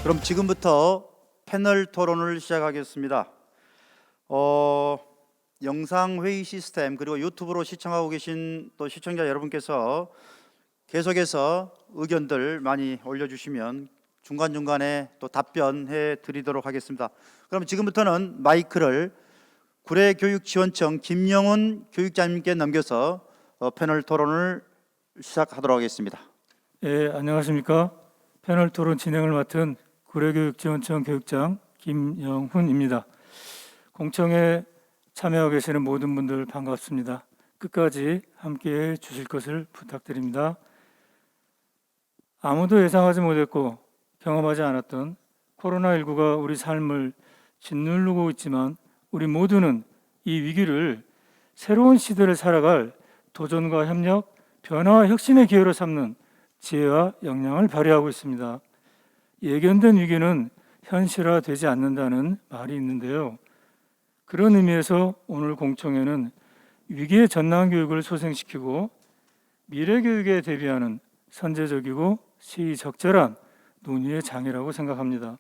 그럼 지금부터 패널 토론을 시작하겠습니다. 영상 회의 시스템 그리고 유튜브로 시청하고 계신 또 시청자 여러분께서 계속해서 의견들 많이 올려주시면 중간중간에 또 답변해 드리도록 하겠습니다. 그럼 지금부터는 마이크를 구례교육지원청 김영훈 교육장님께 넘겨서 패널 토론을 시작하도록 하겠습니다. 예, 안녕하십니까. 패널 토론 진행을 맡은 구례교육지원청 교육장 김영훈입니다. 공청회 참여하고 계시는 모든 분들 반갑습니다. 끝까지 함께해 주실 것을 부탁드립니다. 아무도 예상하지 못했고 경험하지 않았던 코로나19가 우리 삶을 짓누르고 있지만 우리 모두는 이 위기를 새로운 시대를 살아갈 도전과 협력, 변화와 혁신의 기회로 삼는 지혜와 역량을 발휘하고 있습니다. 예견된 위기는 현실화되지 않는다는 말이 있는데요. 그런 의미에서 오늘 공청회는 위기의 전남 교육을 소생시키고 미래 교육에 대비하는 선제적이고 시의적절한 논의의 장이라고 생각합니다.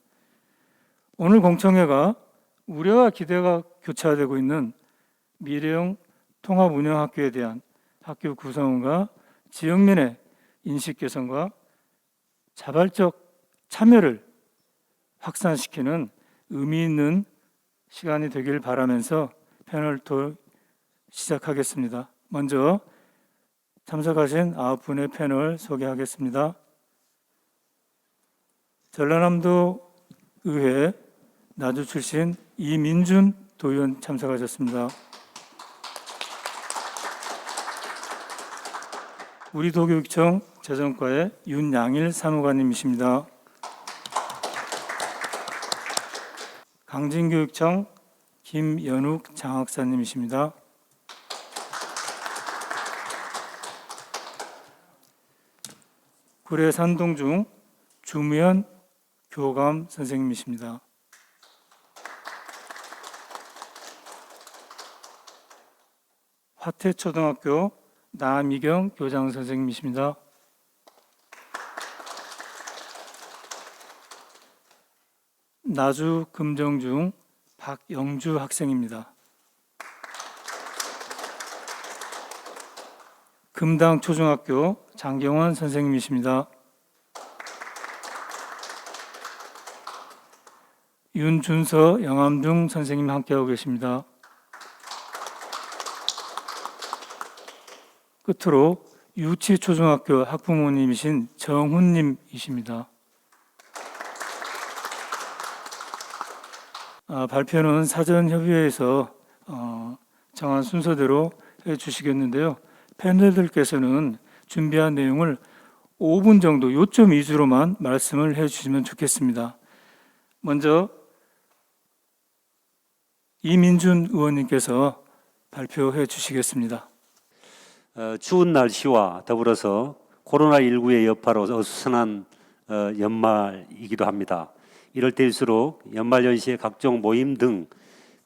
오늘 공청회가 우려와 기대가 교차되고 있는 미래형 통합운영학교에 대한 학교 구성원과 지역민의 인식 개선과 자발적 참여를 확산시키는 의미 있는 시간이 되길 바라면서 패널 토론 시작하겠습니다. 먼저 참석하신 9분의 패널 소개하겠습니다. 전라남도 의회 나주 출신 이민준 도의원 참석하셨습니다. 우리 도교육청 재정과의 윤양일 사무관님이십니다. 강진교육청 김연욱 장학사님이십니다. 구례 산동중 주무현 교감 선생님이십니다. 화태초등학교 남희경 교장 선생님이십니다. 나주 금정중 박영주 학생입니다. 금당 초중학교 장경원 선생님이십니다. 윤준서 영암중 선생님 함께하고 계십니다. 끝으로 유치초중학교 학부모님이신 정훈님이십니다. 발표는 사전협의회에서 정한 순서대로 해주시겠는데요. 패널들께서는 준비한 내용을 5분 정도 요점 위주로만 말씀을 해주시면 좋겠습니다. 먼저 이민준 의원님께서 발표해 주시겠습니다. 추운 날씨와 더불어서 코로나19의 여파로 어수선한 연말이기도 합니다. 이럴 때일수록 연말연시의 각종 모임 등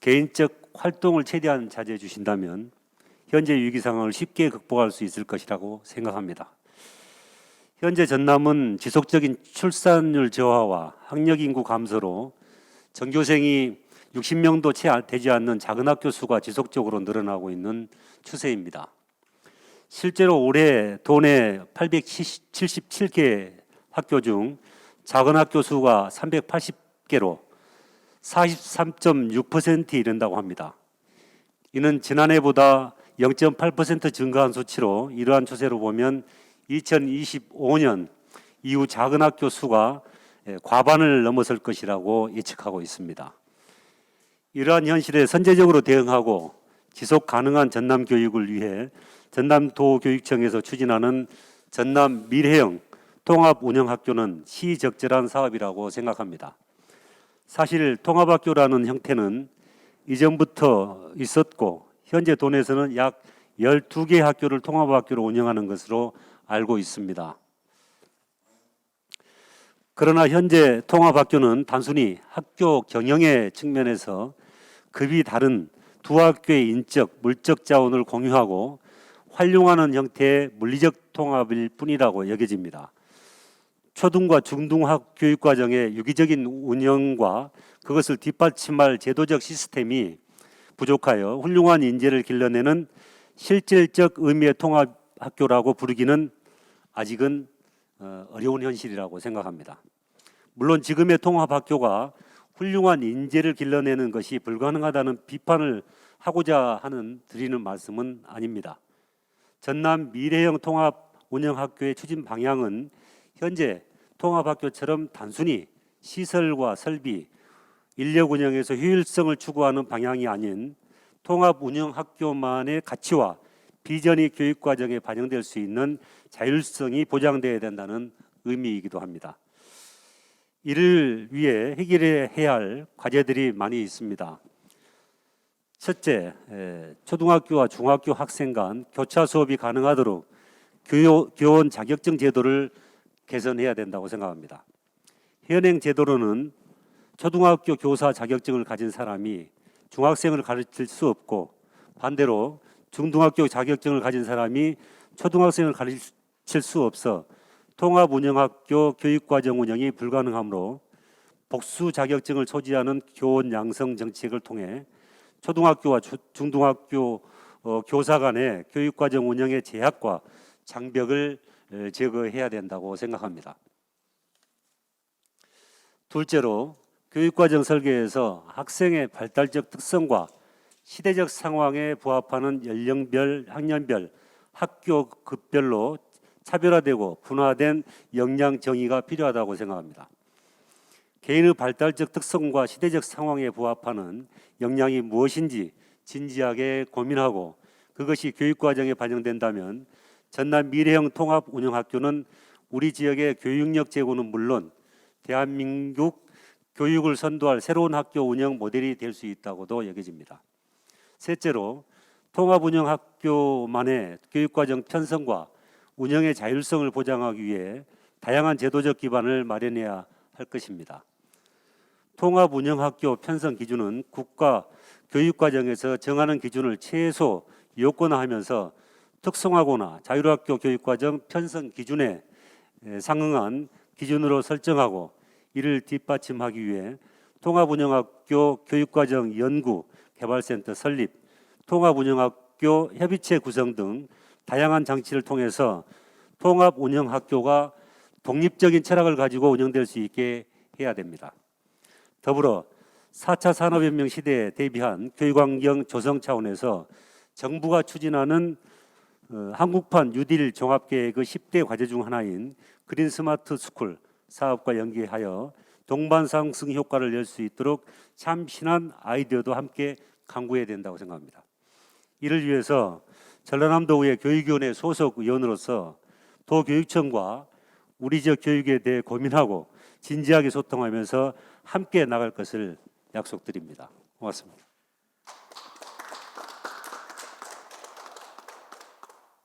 개인적 활동을 최대한 자제해 주신다면 현재 위기 상황을 쉽게 극복할 수 있을 것이라고 생각합니다. 현재 전남은 지속적인 출산율 저하와 학력 인구 감소로 전교생이 60명도 채 되지 않는 작은 학교 수가 지속적으로 늘어나고 있는 추세입니다. 실제로 올해 도내 877개 학교 중 작은 학교 수가 380개로 43.6%에 이른다고 합니다. 이는 지난해보다 0.8% 증가한 수치로 이러한 추세로 보면 2025년 이후 작은 학교 수가 과반을 넘어설 것이라고 예측하고 있습니다. 이러한 현실에 선제적으로 대응하고 지속 가능한 전남 교육을 위해 전남도교육청에서 추진하는 전남 미래형 통합운영학교는 시적절한 사업이라고 생각합니다. 사실 통합학교라는 형태는 이전부터 있었고 현재 도내에서는 약 12개 학교를 통합학교로 운영하는 것으로 알고 있습니다. 그러나 현재 통합학교는 단순히 학교 경영의 측면에서 급이 다른 두 학교의 인적, 물적 자원을 공유하고 활용하는 형태의 물리적 통합일 뿐이라고 여겨집니다. 초등과 중등학 교육 과정의 유기적인 운영과 그것을 뒷받침할 제도적 시스템이 부족하여 훌륭한 인재를 길러내는 실질적 의미의 통합학교라고 부르기는 아직은 어려운 현실이라고 생각합니다. 물론 지금의 통합학교가 훌륭한 인재를 길러내는 것이 불가능하다는 비판을 하고자 하는 드리는 말씀은 아닙니다. 전남 미래형 통합 운영학교의 추진 방향은 현재 통합학교처럼 단순히 시설과 설비, 인력 운영에서 효율성을 추구하는 방향이 아닌 통합 운영학교만의 가치와 비전이 교육과정에 반영될 수 있는 자율성이 보장되어야 된다는 의미이기도 합니다. 이를 위해 해결해야 할 과제들이 많이 있습니다. 첫째, 초등학교와 중학교 학생 간 교차 수업이 가능하도록 교원 자격증 제도를 개선해야 된다고 생각합니다. 현행 제도로는 초등학교 교사 자격증을 가진 사람이 중학생을 가르칠 수 없고 반대로 중등학교 자격증을 가진 사람이 초등학생을 가르칠 수 없어 통합운영학교 교육과정 운영이 불가능하므로 복수 자격증을 소지하는 교원 양성 정책을 통해 초등학교와 중등학교 교사 간의 교육과정 운영의 제약과 장벽을 제거해야 된다고 생각합니다. 둘째로 교육과정 설계에서 학생의 발달적 특성과 시대적 상황에 부합하는 연령별, 학년별, 학교급별로 차별화되고 분화된 역량 정의가 필요하다고 생각합니다. 개인의 발달적 특성과 시대적 상황에 부합하는 역량이 무엇인지 진지하게 고민하고 그것이 교육과정에 반영된다면 전남 미래형 통합운영학교는 우리 지역의 교육력 제고는 물론 대한민국 교육을 선도할 새로운 학교 운영 모델이 될 수 있다고도 여겨집니다. 셋째로 통합운영학교만의 교육과정 편성과 운영의 자율성을 보장하기 위해 다양한 제도적 기반을 마련해야 할 것입니다. 통합운영학교 편성 기준은 국가 교육과정에서 정하는 기준을 최소 요건화하면서 특성화고나 자율학교 교육과정 편성 기준에 상응한 기준으로 설정하고 이를 뒷받침하기 위해 통합운영학교 교육과정 연구 개발센터 설립, 통합운영학교 협의체 구성 등 다양한 장치를 통해서 통합운영학교가 독립적인 철학을 가지고 운영될 수 있게 해야 됩니다. 더불어 4차 산업혁명 시대에 대비한 교육환경 조성 차원에서 정부가 추진하는 한국판 뉴딜 종합계획의 10대 과제 중 하나인 그린 스마트 스쿨 사업과 연계하여 동반 상승 효과를 낼 수 있도록 참신한 아이디어도 함께 강구해야 된다고 생각합니다. 이를 위해서 전라남도의 교육위원회 소속 의원으로서 도교육청과 우리 지역 교육에 대해 고민하고 진지하게 소통하면서 함께 나갈 것을 약속드립니다. 고맙습니다.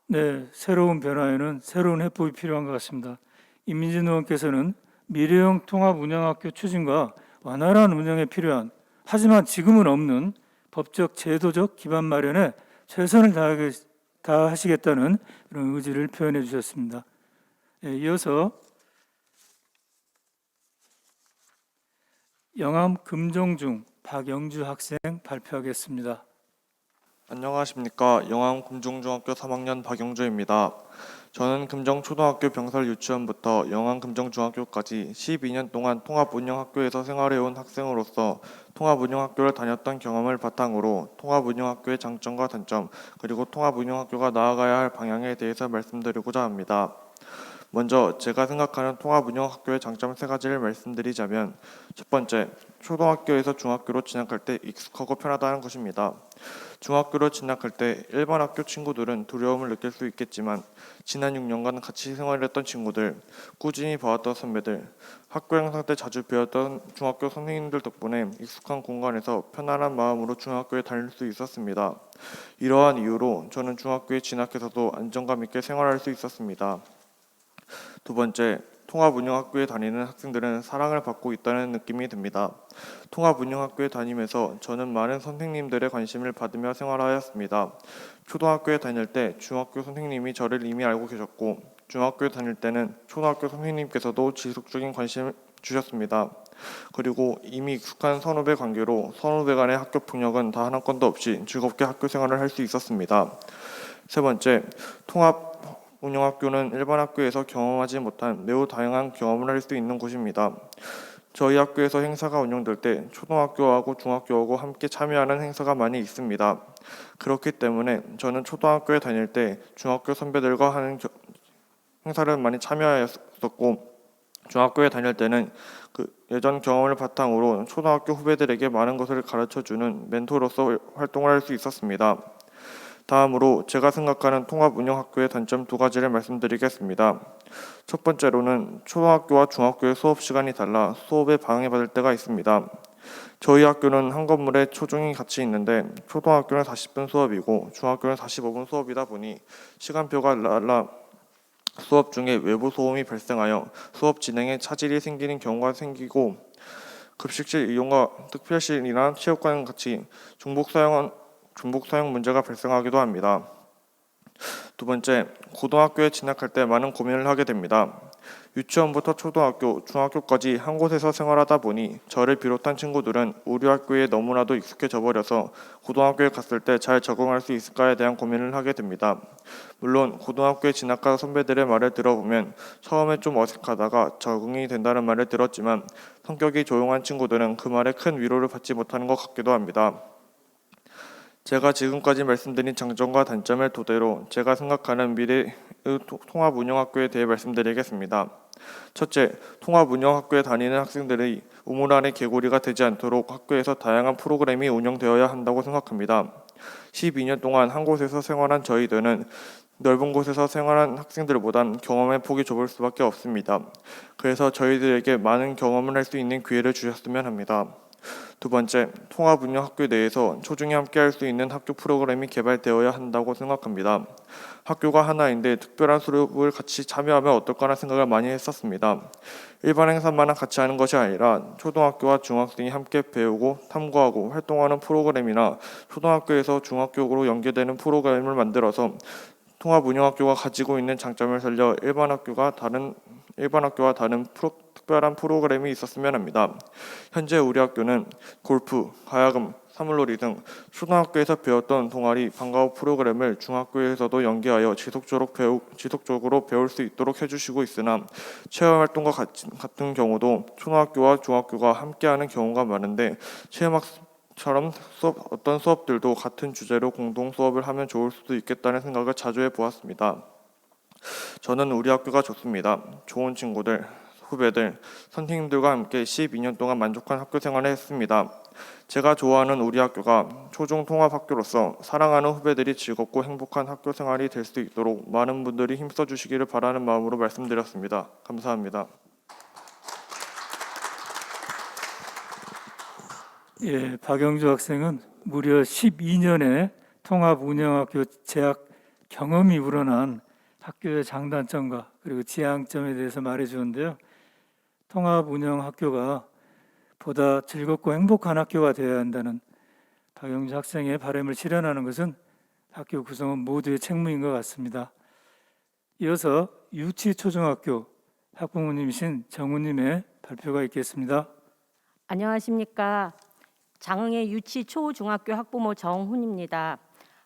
네, 새로운 변화에는 새로운 해법이 필요한 것 같습니다. 이민진 의원께서는 미래형 통합운영학교 추진과 완활한 운영에 필요한 하지만 지금은 없는 법적 제도적 기반 마련에 최선을 다하시겠다는 그런 의지를 표현해 주셨습니다. 네, 이어서 영암 금정중 박영주 학생 발표하겠습니다. 안녕하십니까. 영암 금정중학교 3학년 박영주입니다. 저는 금정초등학교 병설 유치원부터 영암 금정중학교까지 12년 동안 통합운영학교에서 생활해온 학생으로서 통합운영학교를 다녔던 경험을 바탕으로 통합운영학교의 장점과 단점 그리고 통합운영학교가 나아가야 할 방향에 대해서 말씀드리고자 합니다. 먼저 제가 생각하는 통합운영학교의 장점 3가지를 말씀드리자면 첫 번째, 초등학교에서 중학교로 진학할 때 익숙하고 편하다는 것입니다. 중학교로 진학할 때 일반 학교 친구들은 두려움을 느낄 수 있겠지만 지난 6년간 같이 생활했던 친구들, 꾸준히 봐왔던 선배들, 학교 행사 때 자주 배웠던 중학교 선생님들 덕분에 익숙한 공간에서 편안한 마음으로 중학교에 다닐 수 있었습니다. 이러한 이유로 저는 중학교에 진학해서도 안정감 있게 생활할 수 있었습니다. 두 번째, 통합운영학교에 다니는 학생들은 사랑을 받고 있다는 느낌이 듭니다. 통합운영학교에 다니면서 저는 많은 선생님들의 관심을 받으며 생활하였습니다. 초등학교에 다닐 때 중학교 선생님이 저를 이미 알고 계셨고 중학교에 다닐 때는 초등학교 선생님께서도 지속적인 관심을 주셨습니다. 그리고 이미 익숙한 선후배 관계로 선후배 간의 학교 폭력은 단 한 건도 없이 즐겁게 학교 생활을 할 수 있었습니다. 세 번째, 통합 운영학교는 일반 학교에서 경험하지 못한 매우 다양한 경험을 할 수 있는 곳입니다. 저희 학교에서 행사가 운영될 때 초등학교하고 중학교하고 함께 참여하는 행사가 많이 있습니다. 그렇기 때문에 저는 초등학교에 다닐 때 중학교 선배들과 하는 행사를 많이 참여하였었고, 중학교에 다닐 때는 그 예전 경험을 바탕으로 초등학교 후배들에게 많은 것을 가르쳐주는 멘토로서 활동을 할 수 있었습니다. 다음으로 제가 생각하는 통합운영학교의 단점 2가지를 말씀드리겠습니다. 첫 번째로는 초등학교와 중학교의 수업 시간이 달라 수업에 방해받을 때가 있습니다. 저희 학교는 한 건물에 초중이 같이 있는데 초등학교는 40분 수업이고 중학교는 45분 수업이다 보니 시간표가 달라 수업 중에 외부 소음이 발생하여 수업 진행에 차질이 생기는 경우가 생기고, 급식실 이용과 특별실이나 체육관 같이 중복 사용 문제가 발생하기도 합니다. 두 번째, 고등학교에 진학할 때 많은 고민을 하게 됩니다. 유치원부터 초등학교, 중학교까지 한 곳에서 생활하다 보니 저를 비롯한 친구들은 우리 학교에 너무나도 익숙해져 버려서 고등학교에 갔을 때 잘 적응할 수 있을까에 대한 고민을 하게 됩니다. 물론 고등학교에 진학한 선배들의 말을 들어보면 처음에 좀 어색하다가 적응이 된다는 말을 들었지만 성격이 조용한 친구들은 그 말에 큰 위로를 받지 못하는 것 같기도 합니다. 제가 지금까지 말씀드린 장점과 단점을 토대로 제가 생각하는 미래의 통합운영학교에 대해 말씀드리겠습니다. 첫째, 통합운영학교에 다니는 학생들이 우물 안의 개구리가 되지 않도록 학교에서 다양한 프로그램이 운영되어야 한다고 생각합니다. 12년 동안 한 곳에서 생활한 저희들은 넓은 곳에서 생활한 학생들보단 경험의 폭이 좁을 수밖에 없습니다. 그래서 저희들에게 많은 경험을 할 수 있는 기회를 주셨으면 합니다. 두 번째, 통합운영학교 내에서 초중이 함께 할 수 있는 학교 프로그램이 개발되어야 한다고 생각합니다. 학교가 하나인데 특별한 수업을 같이 참여하면 어떨까라는 생각을 많이 했었습니다. 일반 행사만 같이 하는 것이 아니라 초등학교와 중학생이 함께 배우고 탐구하고 활동하는 프로그램이나 초등학교에서 중학교로 연계되는 프로그램을 만들어서 통합운영학교가 가지고 있는 장점을 살려 일반 학교와 다른 특별한 프로그램이 있었으면 합니다. 현재 우리 학교는 골프, 가야금, 사물놀이 등 초등학교에서 배웠던 동아리, 방과후 프로그램을 중학교에서도 연계하여 지속적으로 배울 수 있도록 해주시고 있으나 체험활동과 같은 경우도 초등학교와 중학교가 함께하는 경우가 많은데 체험학처럼 어떤 수업들도 같은 주제로 공동 수업을 하면 좋을 수도 있겠다는 생각을 자주 해보았습니다. 저는 우리 학교가 좋습니다. 좋은 친구들, 후배들, 선생님들과 함께 12년 동안 만족한 학교 생활을 했습니다. 제가 좋아하는 우리 학교가 초중 통합학교로서 사랑하는 후배들이 즐겁고 행복한 학교 생활이 될 수 있도록 많은 분들이 힘써 주시기를 바라는 마음으로 말씀드렸습니다. 감사합니다. 예, 박영주 학생은 무려 12년의 통합운영학교 재학 경험이 우러난 학교의 장단점과 그리고 지향점에 대해서 말해주는데요. 통합운영학교가 보다 즐겁고 행복한 학교가 되어야 한다는 박영주 학생의 바람을 실현하는 것은 학교 구성원 모두의 책무인 것 같습니다. 이어서 유치초중학교 학부모님이신 정우님의 발표가 있겠습니다. 안녕하십니까. 장흥의 유치초중학교 학부모 정훈입니다.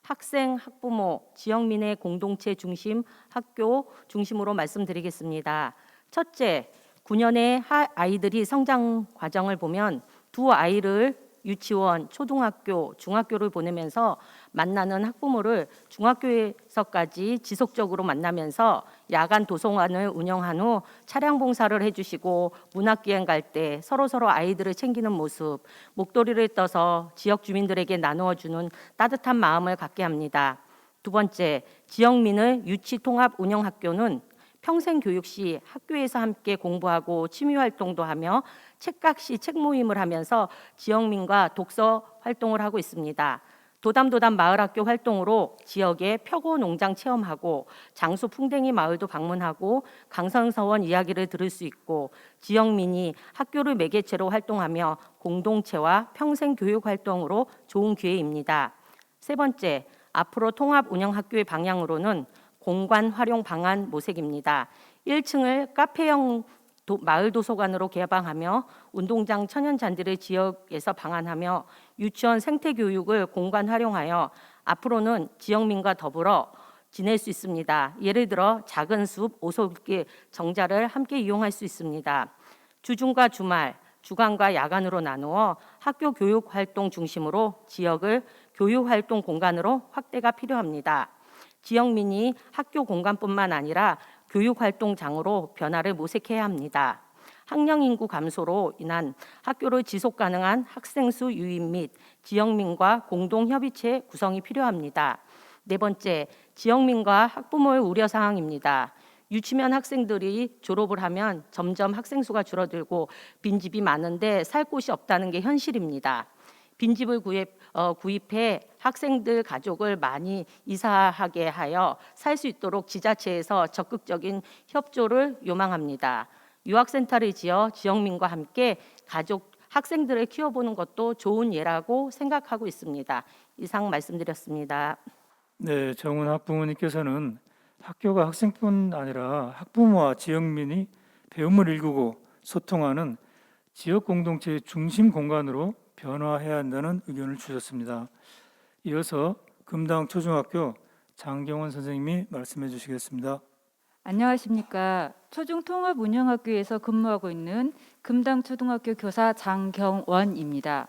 학생, 학부모, 지역민의 공동체 중심 학교 중심으로 말씀드리겠습니다. 첫째, 9년의 아이들이 성장 과정을 보면 두 아이를 유치원, 초등학교, 중학교를 보내면서 만나는 학부모를 중학교에서까지 지속적으로 만나면서 야간 도서관을 운영한 후 차량 봉사를 해주시고 문학기행 갈 때 서로서로 아이들을 챙기는 모습, 목도리를 떠서 지역 주민들에게 나누어주는 따뜻한 마음을 갖게 합니다. 두 번째, 지역민의 유치통합운영학교는 평생교육 시 학교에서 함께 공부하고 취미활동도 하며 책각 시 책모임을 하면서 지역민과 독서 활동을 하고 있습니다. 도담도담 마을학교 활동으로 지역의 표고 농장 체험하고 장수 풍뎅이 마을도 방문하고 강성서원 이야기를 들을 수 있고 지역민이 학교를 매개체로 활동하며 공동체와 평생교육 활동으로 좋은 기회입니다. 세 번째, 앞으로 통합운영학교의 방향으로는 공간 활용 방안 모색입니다. 1층을 카페형 마을 도서관으로 개방하며 운동장 천연 잔디를 지역에서 방안하며 유치원 생태 교육을 공간 활용하여 앞으로는 지역민과 더불어 지낼 수 있습니다. 예를 들어 작은 숲, 오솔길, 정자를 함께 이용할 수 있습니다. 주중과 주말, 주간과 야간으로 나누어 학교 교육 활동 중심으로 지역을 교육 활동 공간으로 확대가 필요합니다. 지역민이 학교 공간뿐만 아니라 교육 활동장으로 변화를 모색해야 합니다. 학령 인구 감소로 인한 학교를 지속 가능한 학생 수 유입 및 지역민과 공동 협의체 구성이 필요합니다. 네 번째, 지역민과 학부모의 우려 사항입니다. 유치면 학생들이 졸업을 하면 점점 학생 수가 줄어들고 빈집이 많은데 살 곳이 없다는 게 현실입니다. 빈집을 구입해 학생들 가족을 많이 이사하게 하여 살 수 있도록 지자체에서 적극적인 협조를 요망합니다. 유학센터를 지어 지역민과 함께 가족, 학생들을 키워보는 것도 좋은 예라고 생각하고 있습니다. 이상 말씀드렸습니다. 네, 정훈 학부모님께서는 학교가 학생뿐 아니라 학부모와 지역민이 배움을 일구고 소통하는 지역 공동체의 중심 공간으로 변화해야 한다는 의견을 주셨습니다. 이어서 금당 초중학교 장경원 선생님이 말씀해 주시겠습니다. 안녕하십니까. 초중통합운영학교에서 근무하고 있는 금당 초등학교 교사 장경원입니다.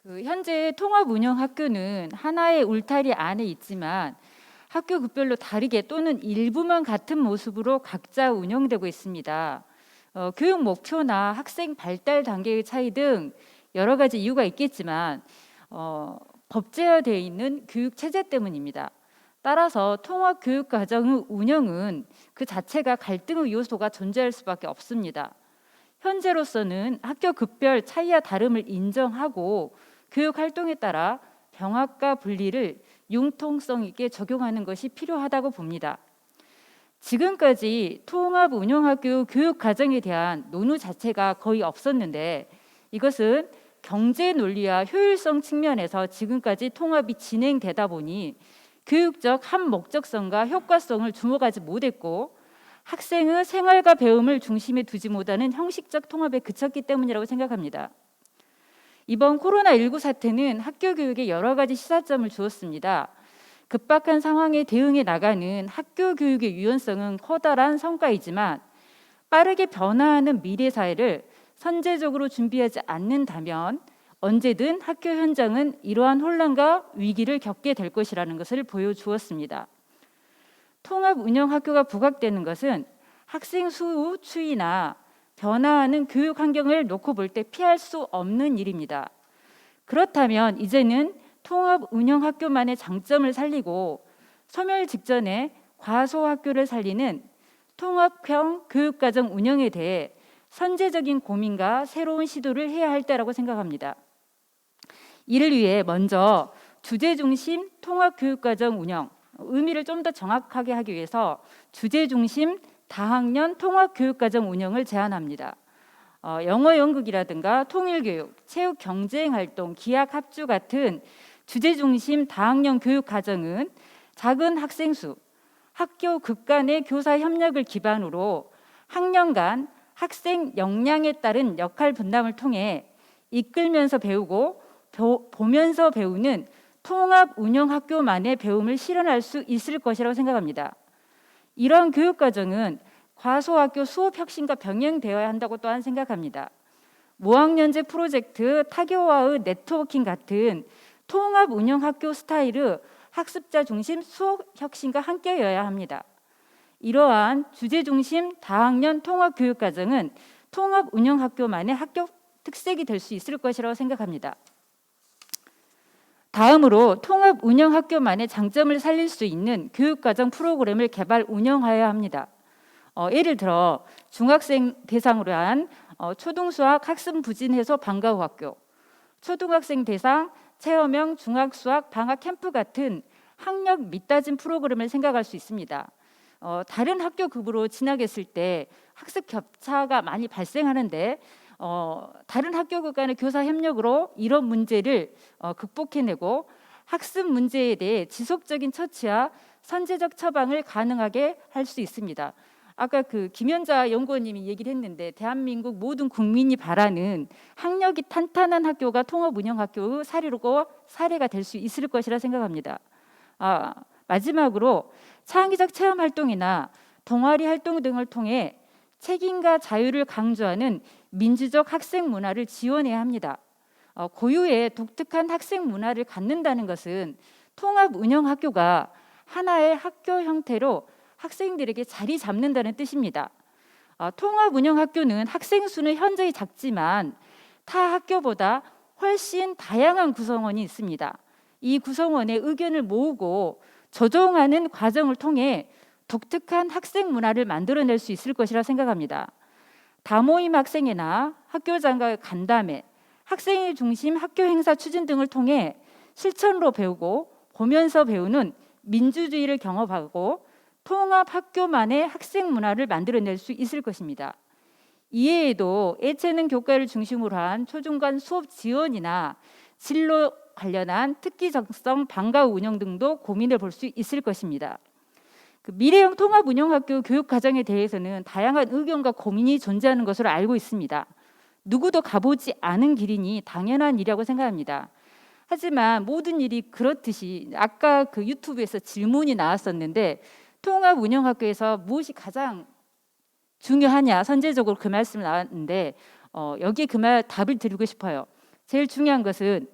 현재 통합운영학교는 하나의 울타리 안에 있지만 학교 급별로 다르게 또는 일부만 같은 모습으로 각자 운영되고 있습니다. 교육 목표나 학생 발달 단계의 차이 등 여러 가지 이유가 있겠지만 법제화되어 있는 교육 체제 때문입니다. 따라서 통합 교육 과정의 운영은 그 자체가 갈등의 요소가 존재할 수밖에 없습니다. 현재로서는 학교 급별 차이와 다름을 인정하고 교육 활동에 따라 병합과 분리를 융통성 있게 적용하는 것이 필요하다고 봅니다. 지금까지 통합 운영학교 교육 과정에 대한 논의 자체가 거의 없었는데 이것은 경제 논리와 효율성 측면에서 지금까지 통합이 진행되다 보니 교육적 한 목적성과 효과성을 주목하지 못했고 학생의 생활과 배움을 중심에 두지 못하는 형식적 통합에 그쳤기 때문이라고 생각합니다. 이번 코로나19 사태는 학교 교육에 여러 가지 시사점을 주었습니다. 급박한 상황에 대응해 나가는 학교 교육의 유연성은 커다란 성과이지만 빠르게 변화하는 미래 사회를 선제적으로 준비하지 않는다면 언제든 학교 현장은 이러한 혼란과 위기를 겪게 될 것이라는 것을 보여주었습니다. 통합운영학교가 부각되는 것은 학생 수 추이나 변화하는 교육 환경을 놓고 볼 때 피할 수 없는 일입니다. 그렇다면 이제는 통합운영학교만의 장점을 살리고 소멸 직전에 과소학교를 살리는 통합형 교육과정 운영에 대해 선제적인 고민과 새로운 시도를 해야 할 때라고 생각합니다. 이를 위해 먼저 주제 중심 통합교육과정 운영, 의미를 좀 더 정확하게 하기 위해서 주제 중심 다학년 통합교육과정 운영을 제안합니다. 영어 연극이라든가 통일교육, 체육 경쟁활동, 기학 합주 같은 주제 중심 다학년 교육과정은 작은 학생 수, 학교 급 간의 교사 협력을 기반으로 학년 간 학생 역량에 따른 역할 분담을 통해 이끌면서 배우고 보면서 배우는 통합 운영 학교만의 배움을 실현할 수 있을 것이라고 생각합니다. 이러한 교육과정은 과소학교 수업 혁신과 병행되어야 한다고 또한 생각합니다. 모학년제 프로젝트, 타교와의 네트워킹 같은 통합 운영 학교 스타일의 학습자 중심 수업 혁신과 함께여야 합니다. 이러한 주제 중심 다학년 통합 교육 과정은 통합 운영 학교만의 학교 특색이 될 수 있을 것이라고 생각합니다. 다음으로 통합 운영 학교만의 장점을 살릴 수 있는 교육 과정 프로그램을 개발 운영하여야 합니다. 예를 들어 중학생 대상으로 한 초등수학 학습 부진 해소 방과 후 학교, 초등학생 대상 체험형 중학수학 방학 캠프 같은 학력 밑따진 프로그램을 생각할 수 있습니다. 다른 학교 급으로 진학했을 때 학습 격차가 많이 발생하는데 다른 학교급 간의 교사 협력으로 이런 문제를 극복해내고 학습 문제에 대해 지속적인 처치와 선제적 처방을 가능하게 할 수 있습니다. 아까 그 김연자 연구원님이 얘기를 했는데 대한민국 모든 국민이 바라는 학력이 탄탄한 학교가 통합운영학교의 사례가 될 수 있을 것이라 생각합니다. 마지막으로 창의적 체험 활동이나 동아리 활동 등을 통해 책임과 자유를 강조하는 민주적 학생 문화를 지원해야 합니다. 고유의 독특한 학생 문화를 갖는다는 것은 통합운영학교가 하나의 학교 형태로 학생들에게 자리 잡는다는 뜻입니다. 통합운영학교는 학생 수는 현저히 작지만 타 학교보다 훨씬 다양한 구성원이 있습니다. 이 구성원의 의견을 모으고 조정하는 과정을 통해 독특한 학생 문화를 만들어낼 수 있을 것이라 생각합니다. 다모임 학생회나 학교장과의 간담회, 학생회 중심 학교 행사 추진 등을 통해 실천으로 배우고 보면서 배우는 민주주의를 경험하고 통합 학교만의 학생 문화를 만들어낼 수 있을 것입니다. 이외에도 예체능 교과를 중심으로 한 초중간 수업 지원이나 진로 관련한 특기적성 방과 운영 등도 고민해 볼 수 있을 것입니다. 미래형 통합운영학교 교육과정에 대해서는 다양한 의견과 고민이 존재하는 것으로 알고 있습니다. 누구도 가보지 않은 길이니 당연한 일이라고 생각합니다. 하지만 모든 일이 그렇듯이 아까 그 유튜브에서 질문이 나왔었는데 통합운영학교에서 무엇이 가장 중요하냐 선제적으로 그 말씀 나왔는데 여기에 그 말 답을 드리고 싶어요. 제일 중요한 것은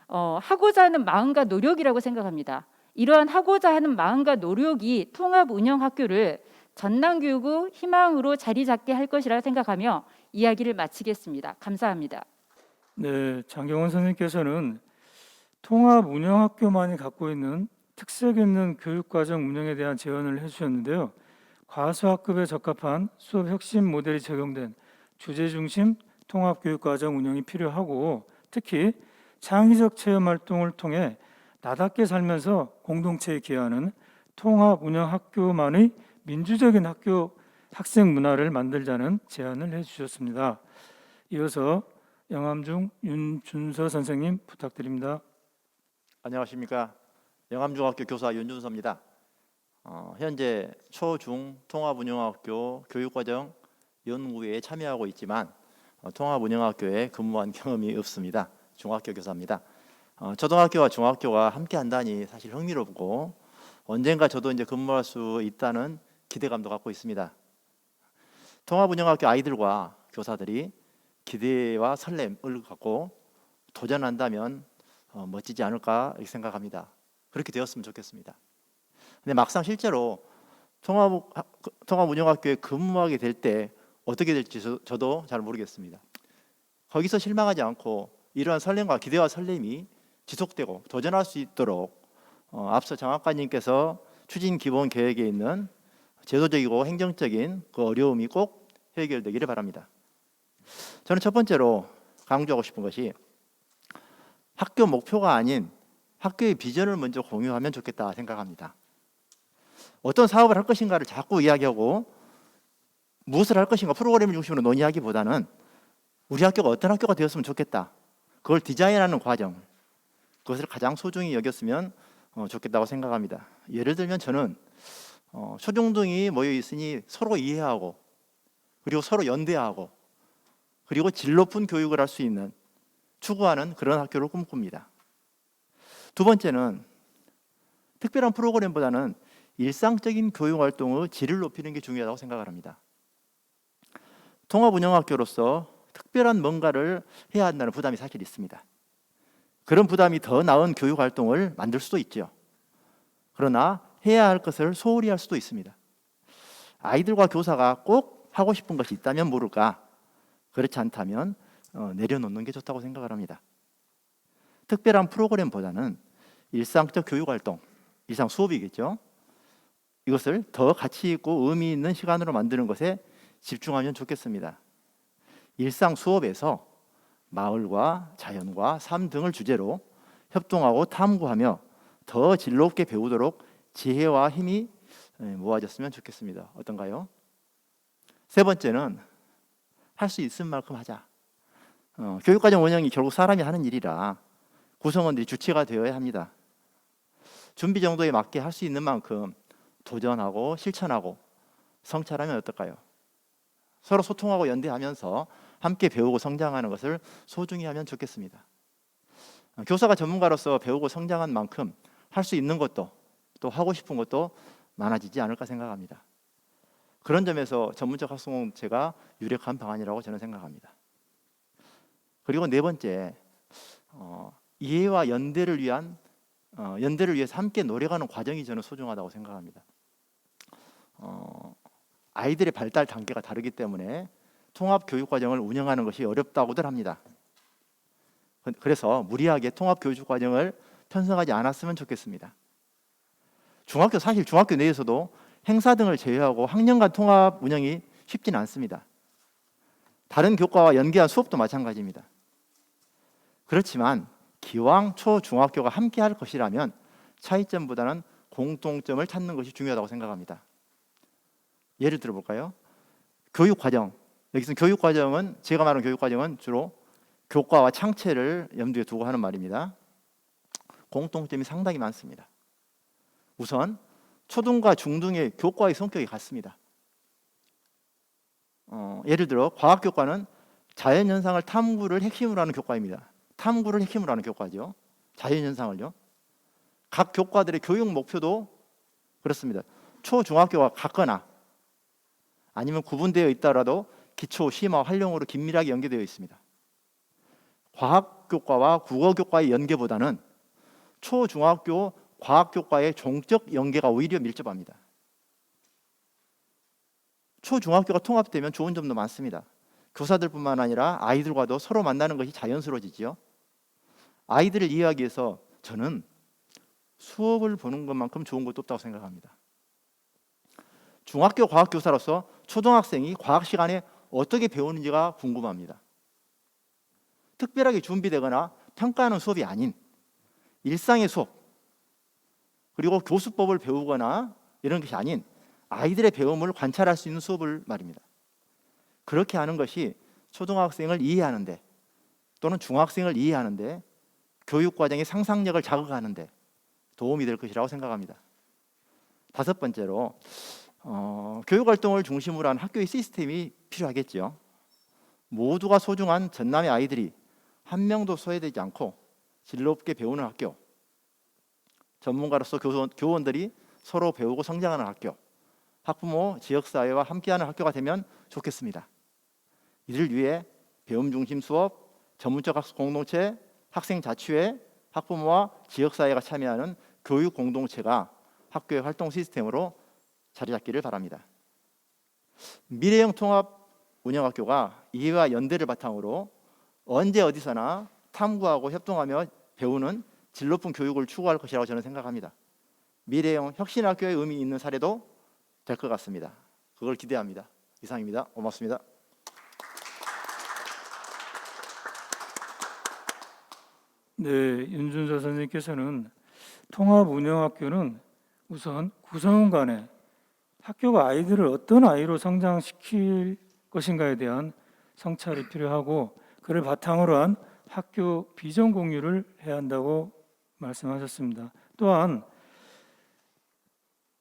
하고자 하는 마음과 노력이라고 생각합니다. 이러한 하고자 하는 마음과 노력이 통합운영학교를 전남교육의 희망으로 자리 잡게 할 것이라 생각하며 이야기를 마치겠습니다. 감사합니다. 네, 장경원 선생님께서는 통합운영학교만이 갖고 있는 특색 있는 교육과정 운영에 대한 제언을 해주셨는데요. 과수학급에 적합한 수업 혁신 모델이 적용된 주제 중심 통합교육과정 운영이 필요하고 특히 창의적 체험 활동을 통해 나답게 살면서 공동체에 기여하는 통합운영학교만의 민주적인 학교 학생 문화를 만들자는 제안을 해주셨습니다. 이어서 영암중 윤준서 선생님 부탁드립니다. 안녕하십니까. 영암중학교 교사 윤준서입니다. 현재 초중 통합운영학교 교육과정 연구회에 참여하고 있지만 통합운영학교에 근무한 경험이 없습니다. 중학교 교사입니다. 초등학교와 중학교가 함께 한다니 사실 흥미롭고 언젠가 저도 이제 근무할 수 있다는 기대감도 갖고 있습니다. 통합운영학교 아이들과 교사들이 기대와 설렘을 갖고 도전한다면 멋지지 않을까 이렇게 생각합니다. 그렇게 되었으면 좋겠습니다. 근데 막상 실제로 통합운영학교에 근무하게 될 때 어떻게 될지 저도 잘 모르겠습니다. 거기서 실망하지 않고 이러한 설렘과 기대와 설렘이 지속되고 도전할 수 있도록 앞서 장학관님께서 추진 기본 계획에 있는 제도적이고 행정적인 그 어려움이 꼭 해결되기를 바랍니다. 저는 첫 번째로 강조하고 싶은 것이 학교 목표가 아닌 학교의 비전을 먼저 공유하면 좋겠다 생각합니다. 어떤 사업을 할 것인가를 자꾸 이야기하고 무엇을 할 것인가 프로그램을 중심으로 논의하기보다는 우리 학교가 어떤 학교가 되었으면 좋겠다. 그걸 디자인하는 과정, 그것을 가장 소중히 여겼으면 좋겠다고 생각합니다. 예를 들면 저는 초중등이 모여 있으니 서로 이해하고 그리고 서로 연대하고 그리고 질 높은 교육을 할 수 있는 추구하는 그런 학교를 꿈꿉니다. 두 번째는 특별한 프로그램보다는 일상적인 교육 활동의 질을 높이는 게 중요하다고 생각을 합니다. 통합운영학교로서 특별한 뭔가를 해야 한다는 부담이 사실 있습니다. 그런 부담이 더 나은 교육 활동을 만들 수도 있죠. 그러나 해야 할 것을 소홀히 할 수도 있습니다. 아이들과 교사가 꼭 하고 싶은 것이 있다면 모를까, 그렇지 않다면 내려놓는 게 좋다고 생각을 합니다. 특별한 프로그램보다는 일상적 교육 활동, 일상 수업이겠죠. 이것을 더 가치 있고 의미 있는 시간으로 만드는 것에 집중하면 좋겠습니다. 일상 수업에서 마을과 자연과 삶 등을 주제로 협동하고 탐구하며 더 질 높게 배우도록 지혜와 힘이 모아졌으면 좋겠습니다. 어떤가요? 세 번째는 할 수 있을 만큼 하자. 교육과정 운영이 결국 사람이 하는 일이라 구성원들이 주체가 되어야 합니다. 준비 정도에 맞게 할 수 있는 만큼 도전하고 실천하고 성찰하면 어떨까요? 서로 소통하고 연대하면서 함께 배우고 성장하는 것을 소중히 하면 좋겠습니다. 교사가 전문가로서 배우고 성장한 만큼 할 수 있는 것도 또 하고 싶은 것도 많아지지 않을까 생각합니다. 그런 점에서 전문적 학습 공동체가 유력한 방안이라고 저는 생각합니다. 그리고 네 번째, 이해와 연대를 위해서 함께 노력하는 과정이 저는 소중하다고 생각합니다. 아이들의 발달 단계가 다르기 때문에 통합 교육 과정을 운영하는 것이 어렵다고들 합니다. 그래서 무리하게 통합 교육 과정을 편성하지 않았으면 좋겠습니다. 사실 중학교 내에서도 행사 등을 제외하고 학년간 통합 운영이 쉽지는 않습니다. 다른 교과와 연계한 수업도 마찬가지입니다. 그렇지만 기왕 초, 중학교가 함께 할 것이라면 차이점보다는 공통점을 찾는 것이 중요하다고 생각합니다. 예를 들어 볼까요? 교육과정. 여기서 교육과정은, 제가 말하는 교육과정은 주로 교과와 창체를 염두에 두고 하는 말입니다. 공통점이 상당히 많습니다. 우선 초등과 중등의 교과의 성격이 같습니다. 예를 들어 과학교과는 자연현상을 탐구를 핵심으로 하는 교과입니다. 탐구를 핵심으로 하는 교과죠. 자연현상을요. 각 교과들의 교육 목표도 그렇습니다. 초, 중학교가 같거나 아니면 구분되어 있더라도 기초, 심화, 활용으로 긴밀하게 연계되어 있습니다. 과학교과와 국어교과의 연계보다는 초, 중학교 과학교과의 종적 연계가 오히려 밀접합니다. 초, 중학교가 통합되면 좋은 점도 많습니다. 교사들뿐만 아니라 아이들과도 서로 만나는 것이 자연스러워지지요. 아이들을 이해하기 위해서 저는 수업을 보는 것만큼 좋은 것도 없다고 생각합니다. 중학교 과학교사로서 초등학생이 과학 시간에 어떻게 배우는지가 궁금합니다. 특별하게 준비되거나 평가하는 수업이 아닌 일상의 수업, 그리고 교수법을 배우거나 이런 것이 아닌 아이들의 배움을 관찰할 수 있는 수업을 말입니다. 그렇게 하는 것이 초등학생을 이해하는데 또는 중학생을 이해하는데 교육과정의 상상력을 자극하는데 도움이 될 것이라고 생각합니다. 다섯 번째로 교육활동을 중심으로 한 학교의 시스템이 필요하겠죠. 모두가 소중한 전남의 아이들이 한 명도 소외되지 않고 질 높게 배우는 학교, 전문가로서 교원들이 서로 배우고 성장하는 학교, 학부모, 지역사회와 함께하는 학교가 되면 좋겠습니다. 이를 위해 배움 중심 수업, 전문적 학습 공동체, 학생 자치회, 학부모와 지역사회가 참여하는 교육 공동체가 학교의 활동 시스템으로 자리 잡기를 바랍니다. 미래형 통합 운영학교가 이해와 연대를 바탕으로 언제 어디서나 탐구하고 협동하며 배우는 질 높은 교육을 추구할 것이라고 저는 생각합니다. 미래형 혁신학교의 의미 있는 사례도 될 것 같습니다. 그걸 기대합니다. 이상입니다. 고맙습니다. 네, 윤준서 선생님께서는 통합운영학교는 우선 구성원 간에 학교가 아이들을 어떤 아이로 성장시킬 것인가에 대한 성찰이 필요하고 그를 바탕으로 한 학교 비전 공유를 해야 한다고 말씀하셨습니다. 또한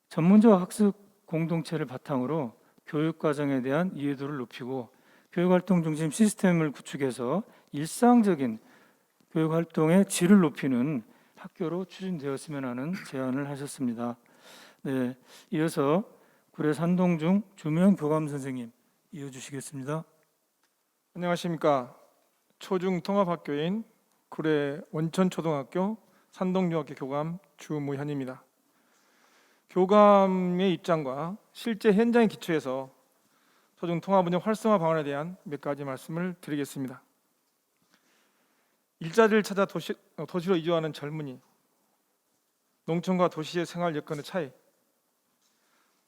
전문적 학습 공동체를 바탕으로 교육 과정에 대한 이해도를 높이고 교육 활동 중심 시스템을 구축해서 일상적인 교육 활동의 질을 높이는 학교로 추진되었으면 하는 제안을 하셨습니다. 네, 이어서 구례 산동중 주명 교감 선생님 이어주시겠습니다. 안녕하십니까. 초중 통합학교인 구례 원천초등학교 산동중학교 교감 주무현입니다. 교감의 입장과 실제 현장에 기초해서 초중 통합운영 활성화 방안에 대한 몇 가지 말씀을 드리겠습니다. 일자리를 찾아 도시로 이주하는 젊은이, 농촌과 도시의 생활 여건의 차이,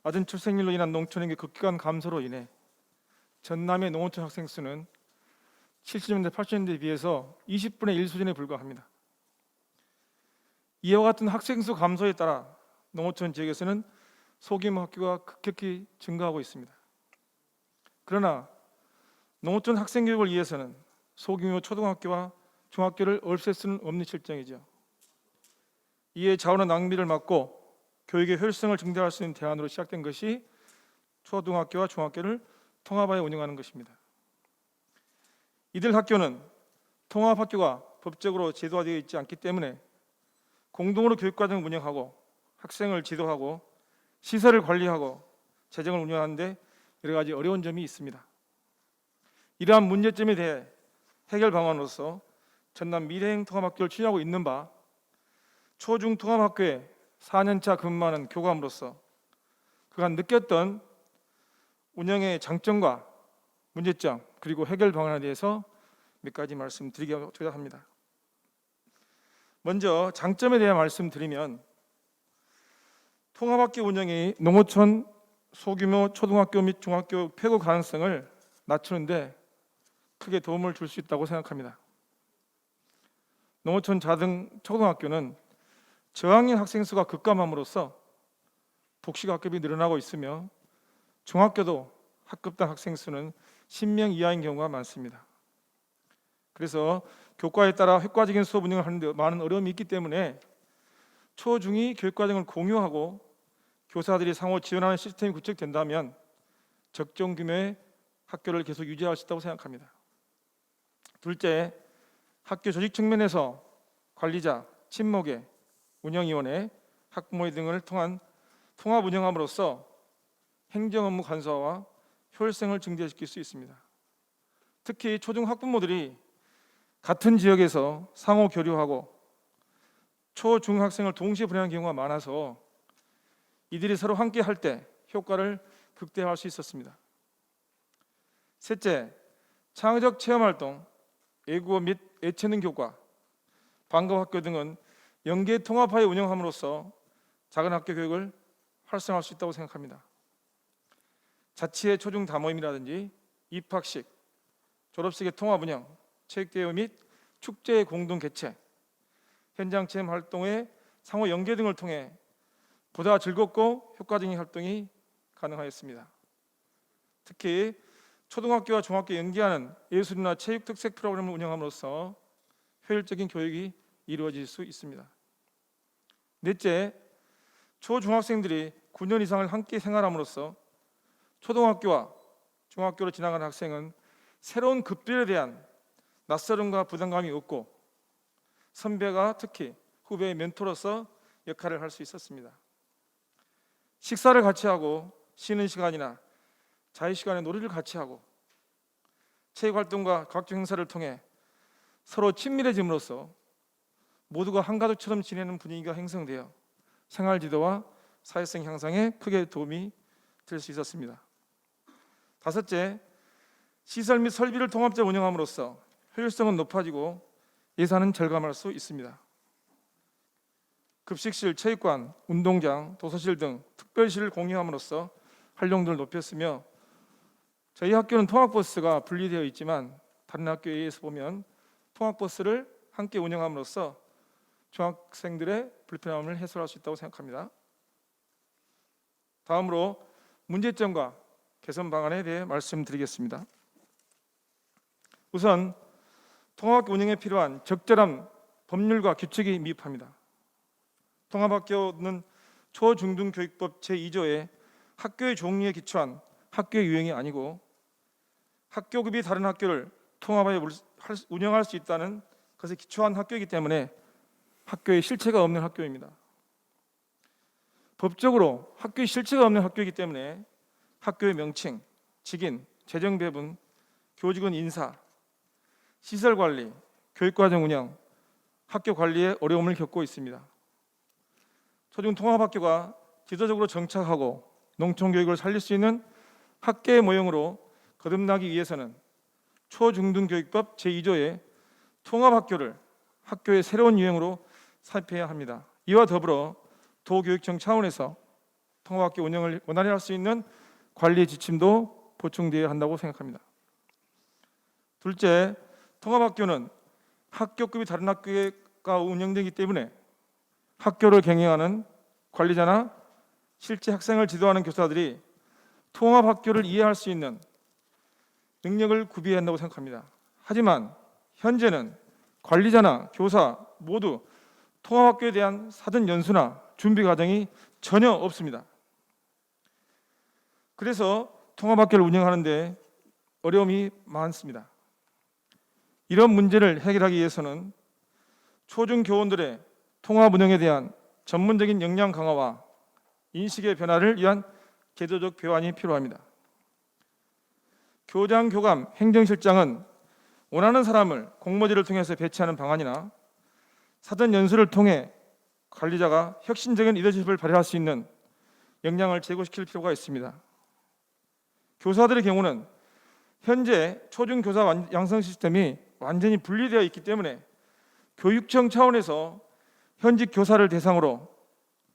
낮은 출생률로 인한 농촌인구 급격한 감소로 인해 전남의 농어촌 학생 수는 70년대, 80년대에 비해서 20분의 1 수준에 불과합니다. 이와 같은 학생 수 감소에 따라 농어촌 지역에서는 소규모 학교가 급격히 증가하고 있습니다. 그러나 농어촌 학생 교육을 위해서는 소규모 초등학교와 중학교를 없앨 수는 없는 실정이죠. 이에 자원의 낭비를 막고 교육의 효율성을 증대할 수 있는 대안으로 시작된 것이 초등학교와 중학교를 통합하여 운영하는 것입니다. 이들 학교는 통합학교가 법적으로 제도화되어 있지 않기 때문에 공동으로 교육과정을 운영하고 학생을 지도하고 시설을 관리하고 재정을 운영하는데 여러 가지 어려운 점이 있습니다. 이러한 문제점에 대해 해결 방안으로서 전남 미래행 통합학교를 추진하고 있는 바 초중 통합학교에 4년차 근무하는 교감으로서 그간 느꼈던 운영의 장점과 문제점 그리고 해결 방안에 대해서 몇 가지 말씀드리고자 합니다. 먼저 장점에 대해 말씀드리면 통합학교 운영이 농어촌 소규모 초등학교 및 중학교 폐교 가능성을 낮추는데 크게 도움을 줄 수 있다고 생각합니다. 농어촌 자등 초등학교는 저학년 학생 수가 급감함으로써 복식 학급이 늘어나고 있으며 중학교도 학급당 학생 수는 10명 이하인 경우가 많습니다. 그래서 교과에 따라 효과적인 수업 운영을 하는데 많은 어려움이 있기 때문에 초중이 교육과정을 공유하고 교사들이 상호 지원하는 시스템이 구축된다면 적정 규모의 학교를 계속 유지할 수 있다고 생각합니다. 둘째, 학교 조직 측면에서 관리자, 친목회, 운영위원회, 학부모회 등을 통한 통합 운영함으로써 행정 업무 간소화와 효율성을 증대시킬 수 있습니다. 특히 초중 학부모들이 같은 지역에서 상호 교류하고 초중 학생을 동시에 분양하는 경우가 많아서 이들이 서로 함께 할 때 효과를 극대화할 수 있었습니다. 셋째, 창의적 체험활동, 애국어 및 예체능 교과, 방과학교 등은 연계 통합하여 운영함으로써 작은 학교 교육을 활성화할 수 있다고 생각합니다. 자치의 초중 다모임이라든지 입학식, 졸업식의 통합 운영, 체육대회 및 축제의 공동 개최, 현장 체험 활동의 상호 연계 등을 통해 보다 즐겁고 효과적인 활동이 가능하였습니다. 특히 초등학교와 중학교 연계하는 예술이나 체육 특색 프로그램을 운영함으로써 효율적인 교육이 이루어질 수 있습니다. 넷째, 초중학생들이 9년 이상을 함께 생활함으로써 초등학교와 중학교로 지나가는 학생은 새로운 급별에 대한 낯설음과 부담감이 없고 선배가 특히 후배의 멘토로서 역할을 할 수 있었습니다. 식사를 같이 하고 쉬는 시간이나 자유시간에 놀이를 같이 하고 체육활동과 각종 행사를 통해 서로 친밀해짐으로써 모두가 한가족처럼 지내는 분위기가 형성되어 생활지도와 사회성 향상에 크게 도움이 될 수 있었습니다. 다섯째, 시설 및 설비를 통합적으로 운영함으로써 효율성은 높아지고 예산은 절감할 수 있습니다. 급식실, 체육관, 운동장, 도서실 등 특별실을 공유함으로써 활용도를 높였으며 저희 학교는 통학버스가 분리되어 있지만 다른 학교에 의해서 보면 통학버스를 함께 운영함으로써 중학생들의 불편함을 해소할 수 있다고 생각합니다. 다음으로 문제점과 개선 방안에 대해 말씀드리겠습니다. 우선 통합학교 운영에 필요한 적절한 법률과 규칙이 미흡합니다. 통합학교는 초중등교육법 제2조의 학교의 종류에 기초한 학교의 유형이 아니고 학교급이 다른 학교를 통합하여 운영할 수 있다는 것에 기초한 학교이기 때문에 학교의 실체가 없는 학교입니다. 법적으로 학교의 실체가 없는 학교이기 때문에 학교의 명칭, 직인, 재정 배분, 교직원 인사, 시설 관리, 교육과정 운영, 학교 관리에 어려움을 겪고 있습니다. 초중 통합학교가 지도적으로 정착하고 농촌 교육을 살릴 수 있는 학계의 모형으로 거듭나기 위해서는 초중등교육법 제2조의 통합학교를 학교의 새로운 유형으로 살펴야 합니다. 이와 더불어 도교육청 차원에서 통합학교 운영을 원활히 할 수 있는 관리 지침도 보충되어야 한다고 생각합니다. 둘째, 통합학교는 학교급이 다른 학교가 운영되기 때문에 학교를 경영하는 관리자나 실제 학생을 지도하는 교사들이 통합학교를 이해할 수 있는 능력을 구비해야 한다고 생각합니다. 하지만 현재는 관리자나 교사 모두 통합학교에 대한 사전 연수나 준비 과정이 전혀 없습니다. 그래서 통합학교를 운영하는데 어려움이 많습니다. 이런 문제를 해결하기 위해서는 초중교원들의 통합 운영에 대한 전문적인 역량 강화와 인식의 변화를 위한 제도적 배환이 필요합니다. 교장, 교감, 행정실장은 원하는 사람을 공모제를 통해서 배치하는 방안이나 사전 연수를 통해 관리자가 혁신적인 리더십을 발휘할 수 있는 역량을 제고시킬 필요가 있습니다. 교사들의 경우는 현재 초중교사 양성 시스템이 완전히 분리되어 있기 때문에 교육청 차원에서 현직 교사를 대상으로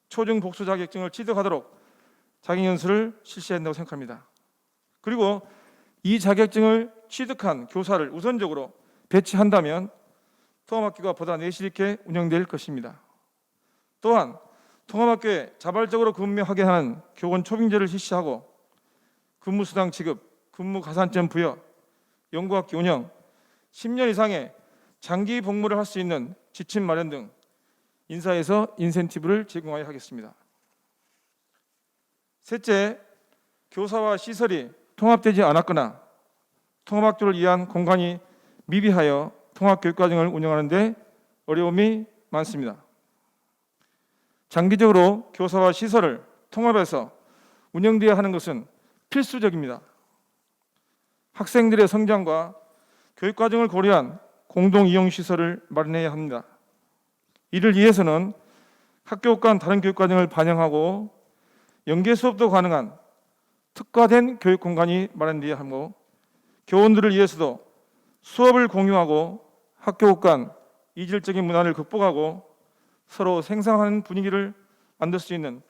초중 복수 자격증을 취득하도록 자격연수를 실시해야 한다고 생각합니다. 그리고 이 자격증을 취득한 교사를 우선적으로 배치한다면 통합학교가 보다 내실 있게 운영될 것입니다. 또한 통합학교에 자발적으로 근무하게 하는 교원 초빙제를 실시하고 근무수당 지급, 근무 가산점 부여, 연구학기 운영, 10년 이상의 장기 복무를 할 수 있는 지침 마련 등 인사에서 인센티브를 제공하여 하겠습니다. 셋째, 교사와 시설이 통합되지 않았거나 통합학교를 위한 공간이 미비하여 통합교육과정을 운영하는 데 어려움이 많습니다. 장기적으로 교사와 시설을 통합해서 운영되어야 하는 것은 필수적입니다. 학생들의 성장과 교육과정을 고려한 공동이용시설을 마련해야 합니다. 이를 위해서는 학교 간 다른 교육과정을 반영하고 연계 수업도 가능한 특화된 교육 공간이 마련되어야 하고 교원들을 위해서도 수업을 공유하고 학교 간 이질적인 문화를 극복하고 서로 생산하는 분위기를 만들 수 있는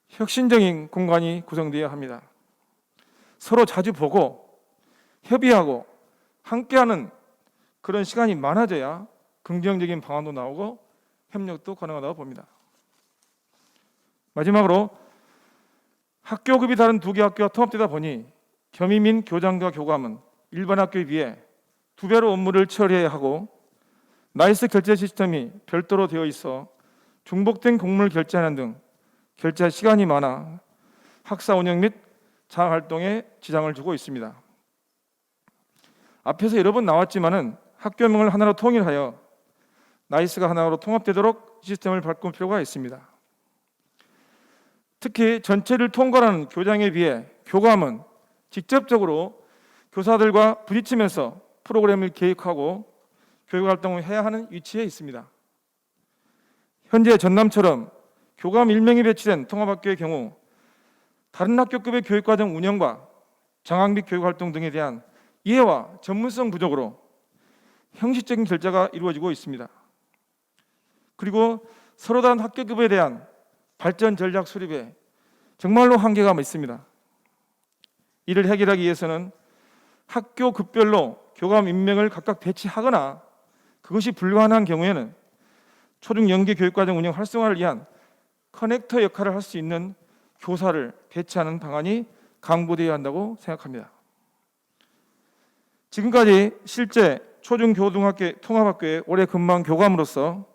혁신적인 공간이 구성되어야 합니다. 서로 자주 보고 협의하고 함께하는 그런 시간이 많아져야 긍정적인 방안도 나오고 협력도 가능하다고 봅니다. 마지막으로 학교급이 다른 두 개 학교가 통합되다 보니 겸임인 교장과 교감은 일반 학교에 비해 2배로 업무를 처리해야 하고 나이스 결제 시스템이 별도로 되어 있어 중복된 공문을 결제하는 등 결제 시간이 많아 학사 운영 및 자활동에 지장을 주고 있습니다. 앞에서 여러 번 나왔지만은 학교명을 하나로 통일하여 나이스가 하나로 통합되도록 시스템을 바꿀 필요가 있습니다. 특히 전체를 통과하는 교장에 비해 교감은 직접적으로 교사들과 부딪히면서 프로그램을 계획하고 교육활동을 해야 하는 위치에 있습니다. 현재 전남처럼 교감 1명이 배치된 통합학교의 경우 다른 학교급의 교육과정 운영과 장학 및 교육활동 등에 대한 이해와 전문성 부족으로 형식적인 결제가 이루어지고 있습니다. 그리고 서로 다른 학교급에 대한 발전 전략 수립에 정말로 한계가 있습니다. 이를 해결하기 위해서는 학교 급별로 교감 임명을 각각 배치하거나 그것이 불가능한 경우에는 초중 연계 교육과정 운영 활성화를 위한 커넥터 역할을 할 수 있는 교사를 배치하는 방안이 강구되어야 한다고 생각합니다. 지금까지 실제 초중고등학교 통합학교에 오래 근무한 교감으로서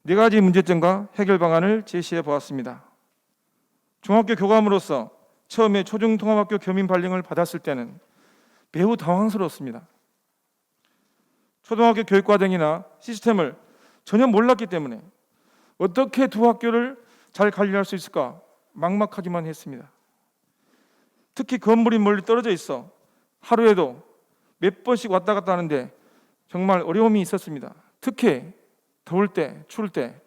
4가지 문제점과 해결 방안을 제시해 보았습니다. 중학교 교감으로서 처음에 초중통합학교 겸임 발령을 받았을 때는 매우 당황스러웠습니다. 초등학교 교육과정이나 시스템을 전혀 몰랐기 때문에 어떻게 두 학교를 잘 관리할 수 있을까 막막하기만 했습니다. 특히 건물이 멀리 떨어져 있어 하루에도 몇 번씩 왔다 갔다 하는데 정말 어려움이 있었습니다. 특히 더울 때, 추울 때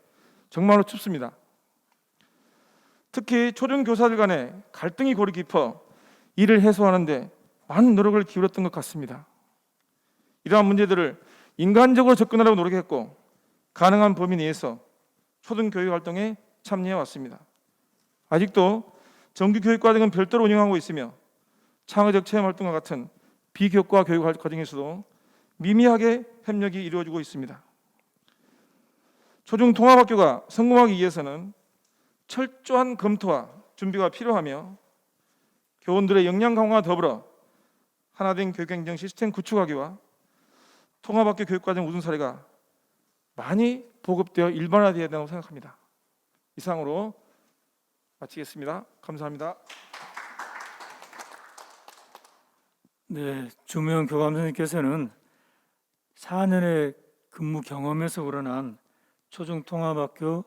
정말로 춥습니다. 특히 초중교사들 간에 갈등이 골이 깊어 이를 해소하는데 많은 노력을 기울였던 것 같습니다. 이러한 문제들을 인간적으로 접근하려고 노력했고 가능한 범위 내에서 초등교육 활동에 참여해 왔습니다. 아직도 정규교육과정은 별도로 운영하고 있으며 창의적 체험활동과 같은 비교과 교육 과정에서도 미미하게 협력이 이루어지고 있습니다. 초중통합학교가 성공하기 위해서는 철저한 검토와 준비가 필요하며 교원들의 역량 강화와 더불어 하나된 교육행정 시스템 구축하기와 통합학교 교육과정 우선 사례가 많이 보급되어 일반화되어야 된다고 생각합니다. 이상으로 마치겠습니다. 감사합니다. 네, 주무영 교감선생님께서는 4년의 근무 경험에서 우러난 초중통합학교의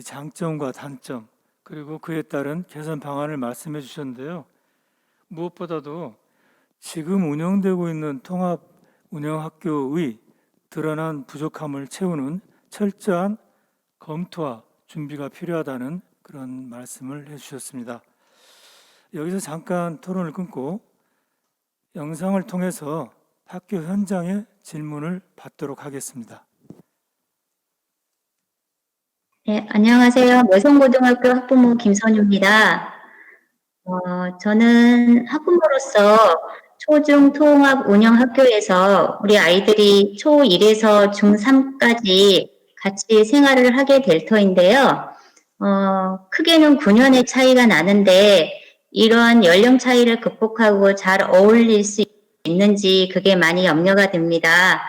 장점과 단점 그리고 그에 따른 개선 방안을 말씀해 주셨는데요. 무엇보다도 지금 운영되고 있는 통합 운영학교의 드러난 부족함을 채우는 철저한 검토와 준비가 필요하다는 그런 말씀을 해주셨습니다. 여기서 잠깐 토론을 끊고 영상을 통해서 학교 현장의 질문을 받도록 하겠습니다. 네, 안녕하세요. 매성고등학교 학부모 김선유입니다. 저는 학부모로서 초중 통합 운영 학교에서 우리 아이들이 초1에서 중3까지 같이 생활을 하게 될 터인데요. 크게는 9년의 차이가 나는데 이러한 연령 차이를 극복하고 잘 어울릴 수 있는지 그게 많이 염려가 됩니다.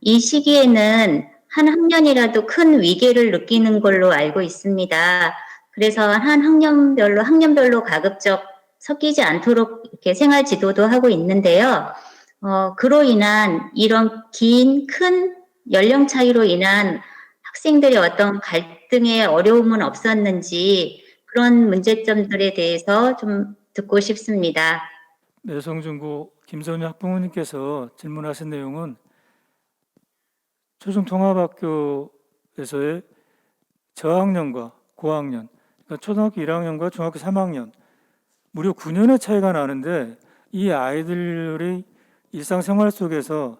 이 시기에는 한 학년이라도 큰 위계를 느끼는 걸로 알고 있습니다. 그래서 한 학년별로 가급적 섞이지 않도록 이렇게 생활 지도도 하고 있는데요. 그로 인한 이런 큰 연령 차이로 인한 학생들의 어떤 갈등의 어려움은 없었는지 그런 문제점들에 대해서 좀 듣고 싶습니다. 매성중고 김선유 학부모님께서 질문하신 내용은 초중통합학교에서의 저학년과 고학년, 그러니까 초등학교 1학년과 중학교 3학년 무려 9년의 차이가 나는데 이 아이들의 일상생활 속에서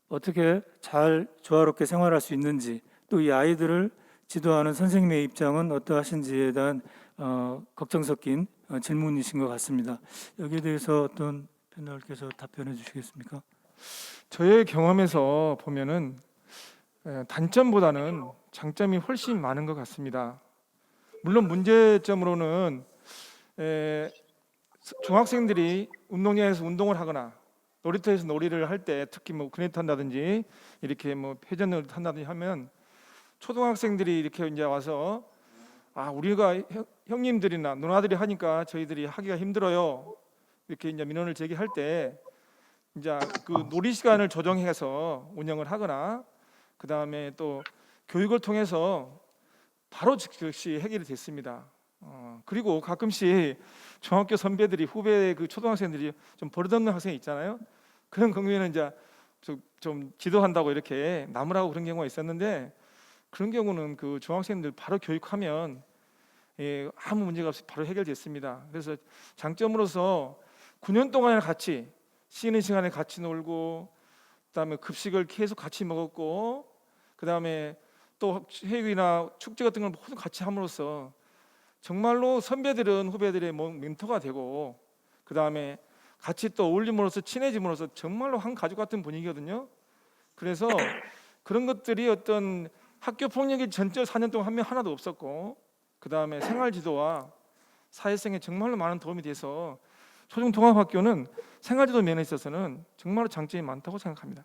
어떻게 잘 조화롭게 생활할 수 있는지 또 이 아이들을 지도하는 선생님의 입장은 어떠하신지에 대한 걱정 섞인 질문이신 것 같습니다. 여기에 대해서 어떤 패널께서 답변해 주시겠습니까? 저의 경험에서 보면은 단점보다는 장점이 훨씬 많은 것 같습니다. 물론 문제점으로는 중학생들이 운동장에서 운동을 하거나 놀이터에서 놀이를 할 때 특히 뭐 그네 탄다든지 이렇게 뭐 회전을 탄다든지 하면 초등학생들이 이렇게 이제 와서 우리가 형님들이나 누나들이 하니까 저희들이 하기가 힘들어요. 이렇게 이제 민원을 제기할 때 이제 그 놀이 시간을 조정해서 운영을 하거나 그 다음에 또 교육을 통해서 바로 즉시 해결이 됐습니다. 그리고 가끔씩 중학교 선배들이 후배 그 초등학생들이 좀 버릇없는 학생이 있잖아요. 그런 경우에는 이제 좀 지도한다고 이렇게 나무라고 그런 경우가 있었는데 그런 경우는 그 중학생들 바로 교육하면 아무 문제가 없이 바로 해결됐습니다. 그래서 장점으로서 9년 동안 같이 쉬는 시간에 같이 놀고 그다음에 급식을 계속 같이 먹었고 그다음에 또 회의나 축제 같은 걸 모두 같이 함으로써 정말로 선배들은 후배들의 멘토가 되고 그다음에 같이 또 어울림으로써 친해짐으로써 정말로 한 가족 같은 분위기거든요. 그래서 그런 것들이 어떤 학교 폭력이 전체 4년 동안 한 명 하나도 없었고 그다음에 생활 지도와 사회성에 정말로 많은 도움이 돼서 초중통합학교는 생활 지도 면에 있어서는 정말로 장점이 많다고 생각합니다.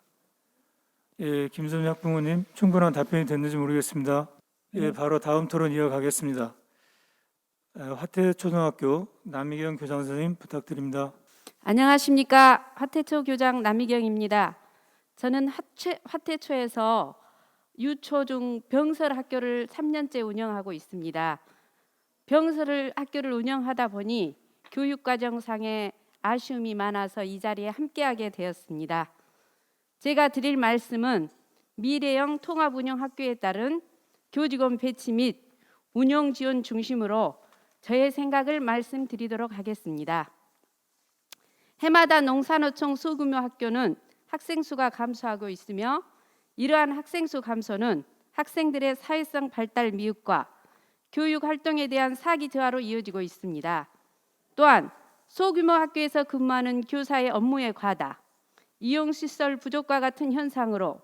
예, 김선유 학부모님 충분한 답변이 됐는지 모르겠습니다. 예, 바로 다음 토론 이어가겠습니다. 화태초등학교 남희경 교장 선생님 부탁드립니다. 안녕하십니까. 화태초 교장 남희경입니다. 저는 화태초에서 유초중 병설 학교를 3년째 운영하고 있습니다. 병설 학교를 운영하다 보니 교육과정상의 아쉬움이 많아서 이 자리에 함께하게 되었습니다. 제가 드릴 말씀은 미래형 통합운영학교에 따른 교직원 배치 및 운영 지원 중심으로 저의 생각을 말씀드리도록 하겠습니다. 해마다 농산어촌 소규모 학교는 학생 수가 감소하고 있으며 이러한 학생 수 감소는 학생들의 사회성 발달 미흡과 교육 활동에 대한 사기 저하로 이어지고 있습니다. 또한 소규모 학교에서 근무하는 교사의 업무의 과다, 이용시설 부족과 같은 현상으로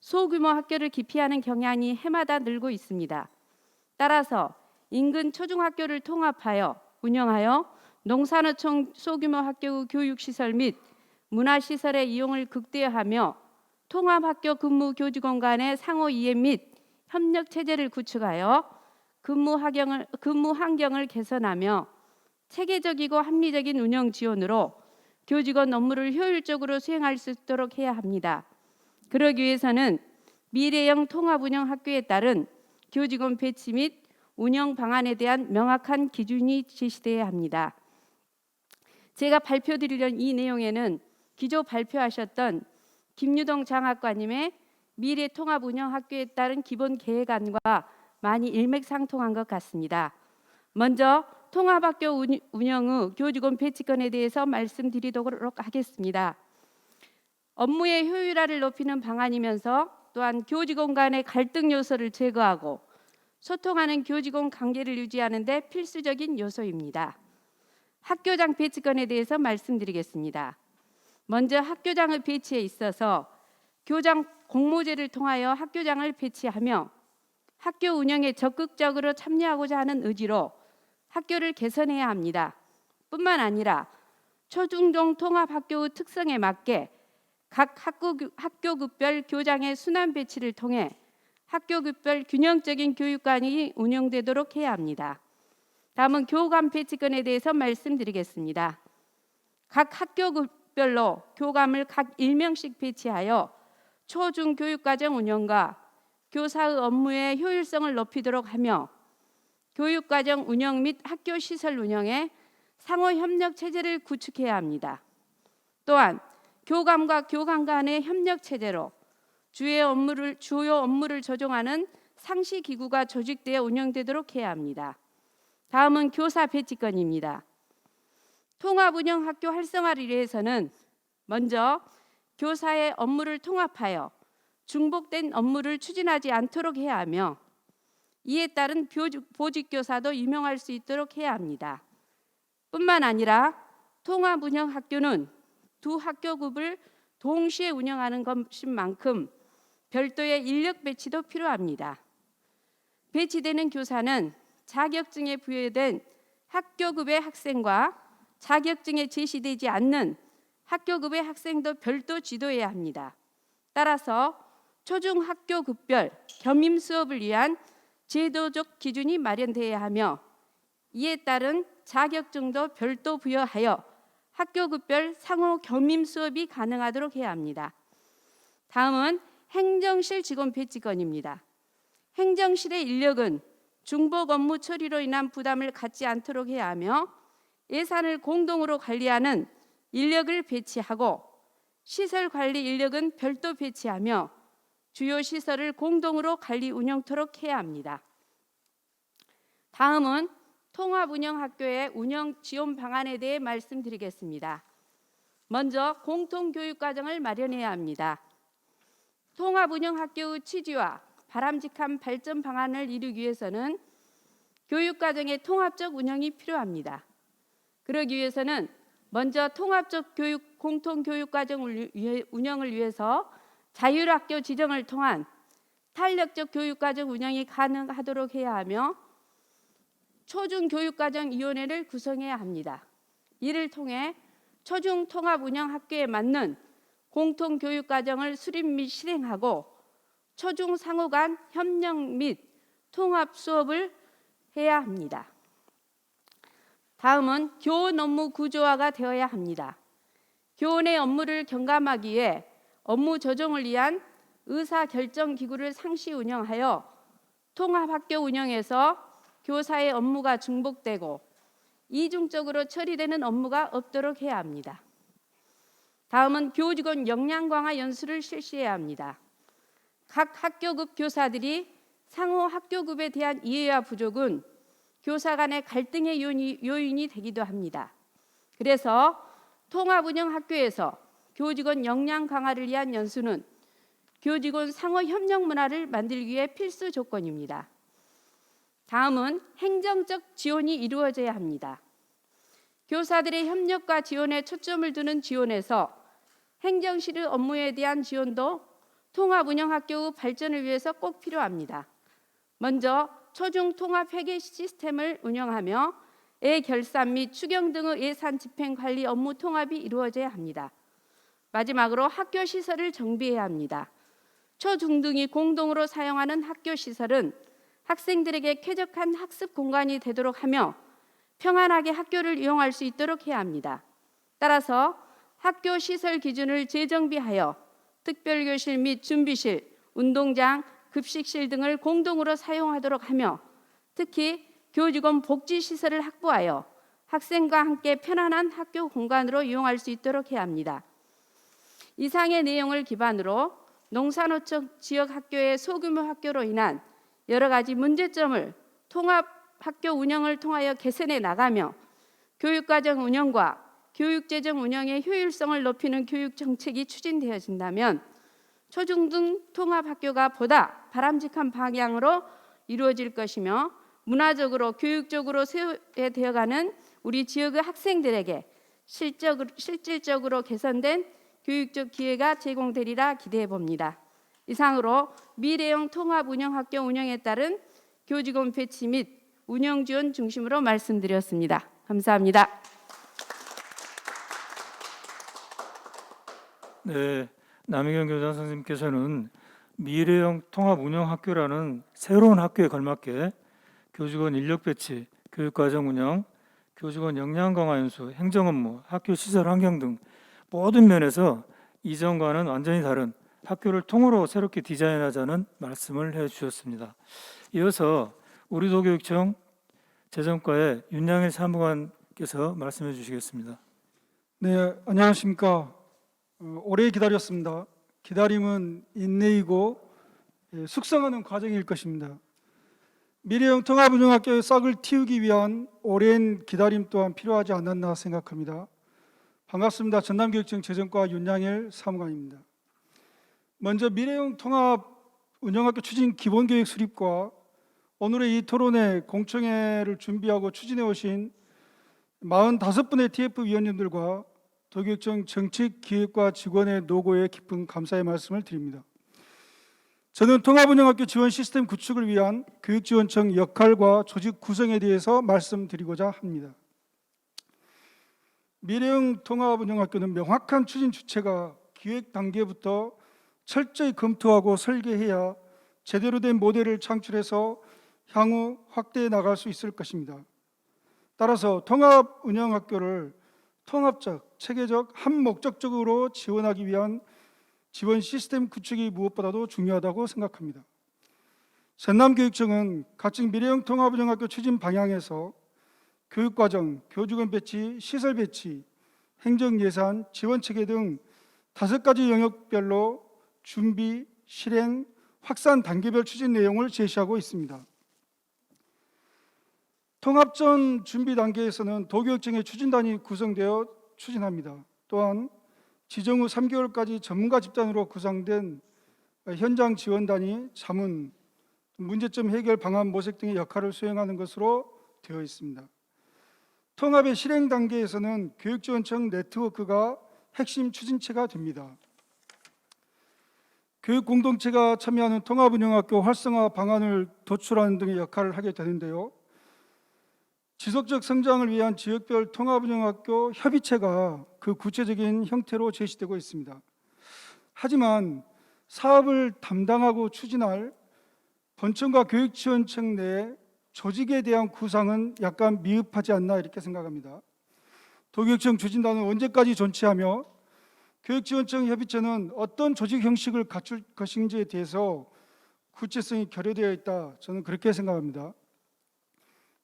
소규모 학교를 기피하는 경향이 해마다 늘고 있습니다. 따라서 인근 초중학교를 통합하여 운영하여 농산어촌 소규모 학교 교육시설 및 문화시설의 이용을 극대화하며 통합학교 근무 교직원 간의 상호 이해 및 협력 체제를 구축하여 근무 환경을 개선하며 체계적이고 합리적인 운영 지원으로 교직원 업무를 효율적으로 수행할 수 있도록 해야 합니다. 그러기 위해서는 미래형 통합운영학교에 따른 교직원 배치 및 운영 방안에 대한 명확한 기준이 제시되어야 합니다. 제가 발표드리려는 이 내용에는 기조 발표하셨던 김유동 장학관님의 미래통합운영학교에 따른 기본 계획안과 많이 일맥상통한 것 같습니다. 먼저 통합학교 운영 후 교직원 배치권에 대해서 말씀드리도록 하겠습니다. 업무의 효율화를 높이는 방안이면서 또한 교직원 간의 갈등 요소를 제거하고 소통하는 교직원 관계를 유지하는 데 필수적인 요소입니다. 학교장 배치권에 대해서 말씀드리겠습니다. 먼저 학교장의 배치에 있어서 교장 공모제를 통하여 학교장을 배치하며 학교 운영에 적극적으로 참여하고자 하는 의지로 학교를 개선해야 합니다. 뿐만 아니라 초중종 통합학교의 특성에 맞게 각 학교급별 교장의 순환 배치를 통해 학교급별 균형적인 교육관이 운영되도록 해야 합니다. 다음은 교감 배치권에 대해서 말씀드리겠습니다. 각 학교급별로 교감을 각 1명씩 배치하여 초중 교육과정 운영과 교사의 업무의 효율성을 높이도록 하며 교육과정 운영 및 학교 시설 운영에 상호 협력 체제를 구축해야 합니다. 또한 교감과 교감 간의 협력 체제로 주요 업무를 조정하는 상시 기구가 조직되어 운영되도록 해야 합니다. 다음은 교사 배치권입니다. 통합운영학교 활성화를 위해서는 먼저 교사의 업무를 통합하여 중복된 업무를 추진하지 않도록 해야 하며 이에 따른 보직교사도 임용할 수 있도록 해야 합니다. 뿐만 아니라 통합운영학교는 두 학교급을 동시에 운영하는 것인 만큼 별도의 인력 배치도 필요합니다. 배치되는 교사는 자격증에 부여된 학교급의 학생과 자격증에 제시되지 않는 학교급의 학생도 별도 지도해야 합니다. 따라서 초중학교급별 겸임 수업을 위한 제도적 기준이 마련되어야 하며 이에 따른 자격증도 별도 부여하여 학교급별 상호 겸임 수업이 가능하도록 해야 합니다. 다음은 행정실 직원 배치권입니다. 행정실의 인력은 중복 업무 처리로 인한 부담을 갖지 않도록 해야 하며 예산을 공동으로 관리하는 인력을 배치하고 시설 관리 인력은 별도 배치하며 주요 시설을 공동으로 관리 운영토록 해야 합니다. 다음은 통합운영학교의 운영 지원 방안에 대해 말씀드리겠습니다. 먼저 공통교육과정을 마련해야 합니다. 통합운영학교의 취지와 바람직한 발전 방안을 이루기 위해서는 교육과정의 통합적 운영이 필요합니다. 그러기 위해서는 먼저 통합적 공통교육과정 운영을 위해서 자율학교 지정을 통한 탄력적 교육과정 운영이 가능하도록 해야 하며 초중교육과정위원회를 구성해야 합니다. 이를 통해 초중통합운영학교에 맞는 공통교육과정을 수립 및 실행하고 초중 상호 간 협력 및 통합 수업을 해야 합니다. 다음은 교원 업무 구조화가 되어야 합니다. 교원의 업무를 경감하기 위해 업무 조정을 위한 의사결정기구를 상시 운영하여 통합학교 운영에서 교사의 업무가 중복되고 이중적으로 처리되는 업무가 없도록 해야 합니다. 다음은 교직원 역량 강화 연수를 실시해야 합니다. 각 학교급 교사들이 상호 학교급에 대한 이해와 부족은 교사 간의 갈등의 요인이 되기도 합니다. 그래서 통합운영학교에서 교직원 역량 강화를 위한 연수는 교직원 상호 협력 문화를 만들기 위해 필수 조건입니다. 다음은 행정적 지원이 이루어져야 합니다. 교사들의 협력과 지원에 초점을 두는 지원에서 행정실의 업무에 대한 지원도 통합운영학교의 발전을 위해서 꼭 필요합니다. 먼저 초중통합회계 시스템을 운영하며 애결산 및 추경 등의 예산 집행 관리 업무 통합이 이루어져야 합니다. 마지막으로 학교 시설을 정비해야 합니다. 초중등이 공동으로 사용하는 학교 시설은 학생들에게 쾌적한 학습 공간이 되도록 하며 평안하게 학교를 이용할 수 있도록 해야 합니다. 따라서 학교 시설 기준을 재정비하여 특별교실 및 준비실, 운동장, 급식실 등을 공동으로 사용하도록 하며 특히 교직원 복지시설을 확보하여 학생과 함께 편안한 학교 공간으로 이용할 수 있도록 해야 합니다. 이상의 내용을 기반으로 농산어촌 지역 학교의 소규모 학교로 인한 여러 가지 문제점을 통합 학교 운영을 통하여 개선해 나가며 교육과정 운영과 교육재정 운영의 효율성을 높이는 교육 정책이 추진되어진다면 초중등 통합학교가 보다 바람직한 방향으로 이루어질 것이며 문화적으로 교육적으로 세워되어가는 우리 지역의 학생들에게 실질적으로 개선된 교육적 기회가 제공되리라 기대해 봅니다. 이상으로 미래형 통합운영학교 운영에 따른 교직원 배치 및 운영 지원 중심으로 말씀드렸습니다. 감사합니다. 네, 남희경 교장 선생님께서는 미래형 통합운영학교라는 새로운 학교에 걸맞게 교직원 인력 배치, 교육과정 운영, 교직원 역량 강화 연수, 행정 업무, 학교 시설 환경 등 모든 면에서 이전과는 완전히 다른 학교를 통으로 새롭게 디자인하자는 말씀을 해주셨습니다. 이어서 우리 도교육청 재정과의 윤양일 사무관께서 말씀해 주시겠습니다. 네, 안녕하십니까. 오래 기다렸습니다. 기다림은 인내이고 숙성하는 과정일 것입니다. 미래형 통합운영학교의 싹을 틔우기 위한 오랜 기다림 또한 필요하지 않았나 생각합니다. 반갑습니다. 전남교육청 재정과 윤양일 사무관입니다. 먼저 미래형 통합운영학교 추진 기본계획 수립과 오늘의 이 토론회 공청회를 준비하고 추진해 오신 45분의 TF위원님들과 도교육청 정책기획과 직원의 노고에 깊은 감사의 말씀을 드립니다. 저는 통합운영학교 지원 시스템 구축을 위한 교육지원청 역할과 조직 구성에 대해서 말씀드리고자 합니다. 미래형 통합운영학교는 명확한 추진 주체가 기획 단계부터 철저히 검토하고 설계해야 제대로 된 모델을 창출해서 향후 확대해 나갈 수 있을 것입니다. 따라서 통합운영학교를 통합적, 체계적, 한목적적으로 지원하기 위한 지원 시스템 구축이 무엇보다도 중요하다고 생각합니다. 전남교육청은 각종 미래형 통합운영학교 추진 방향에서 교육과정, 교직원 배치, 시설 배치, 행정예산, 지원체계 등 5가지 영역별로 준비, 실행, 확산 단계별 추진 내용을 제시하고 있습니다. 통합전 준비 단계에서는 도교육청의 추진단이 구성되어 추진합니다. 또한 지정 후 3개월까지 전문가 집단으로 구성된 현장 지원단이 자문, 문제점 해결 방안 모색 등의 역할을 수행하는 것으로 되어 있습니다. 통합의 실행 단계에서는 교육지원청 네트워크가 핵심 추진체가 됩니다. 교육공동체가 참여하는 통합운영학교 활성화 방안을 도출하는 등의 역할을 하게 되는데요. 지속적 성장을 위한 지역별 통합운영학교 협의체가 그 구체적인 형태로 제시되고 있습니다. 하지만 사업을 담당하고 추진할 본청과 교육지원청 내 조직에 대한 구상은 약간 미흡하지 않나 이렇게 생각합니다. 도교육청 추진단은 언제까지 존치하며 교육지원청 협의체는 어떤 조직 형식을 갖출 것인지에 대해서 구체성이 결여되어 있다. 저는 그렇게 생각합니다.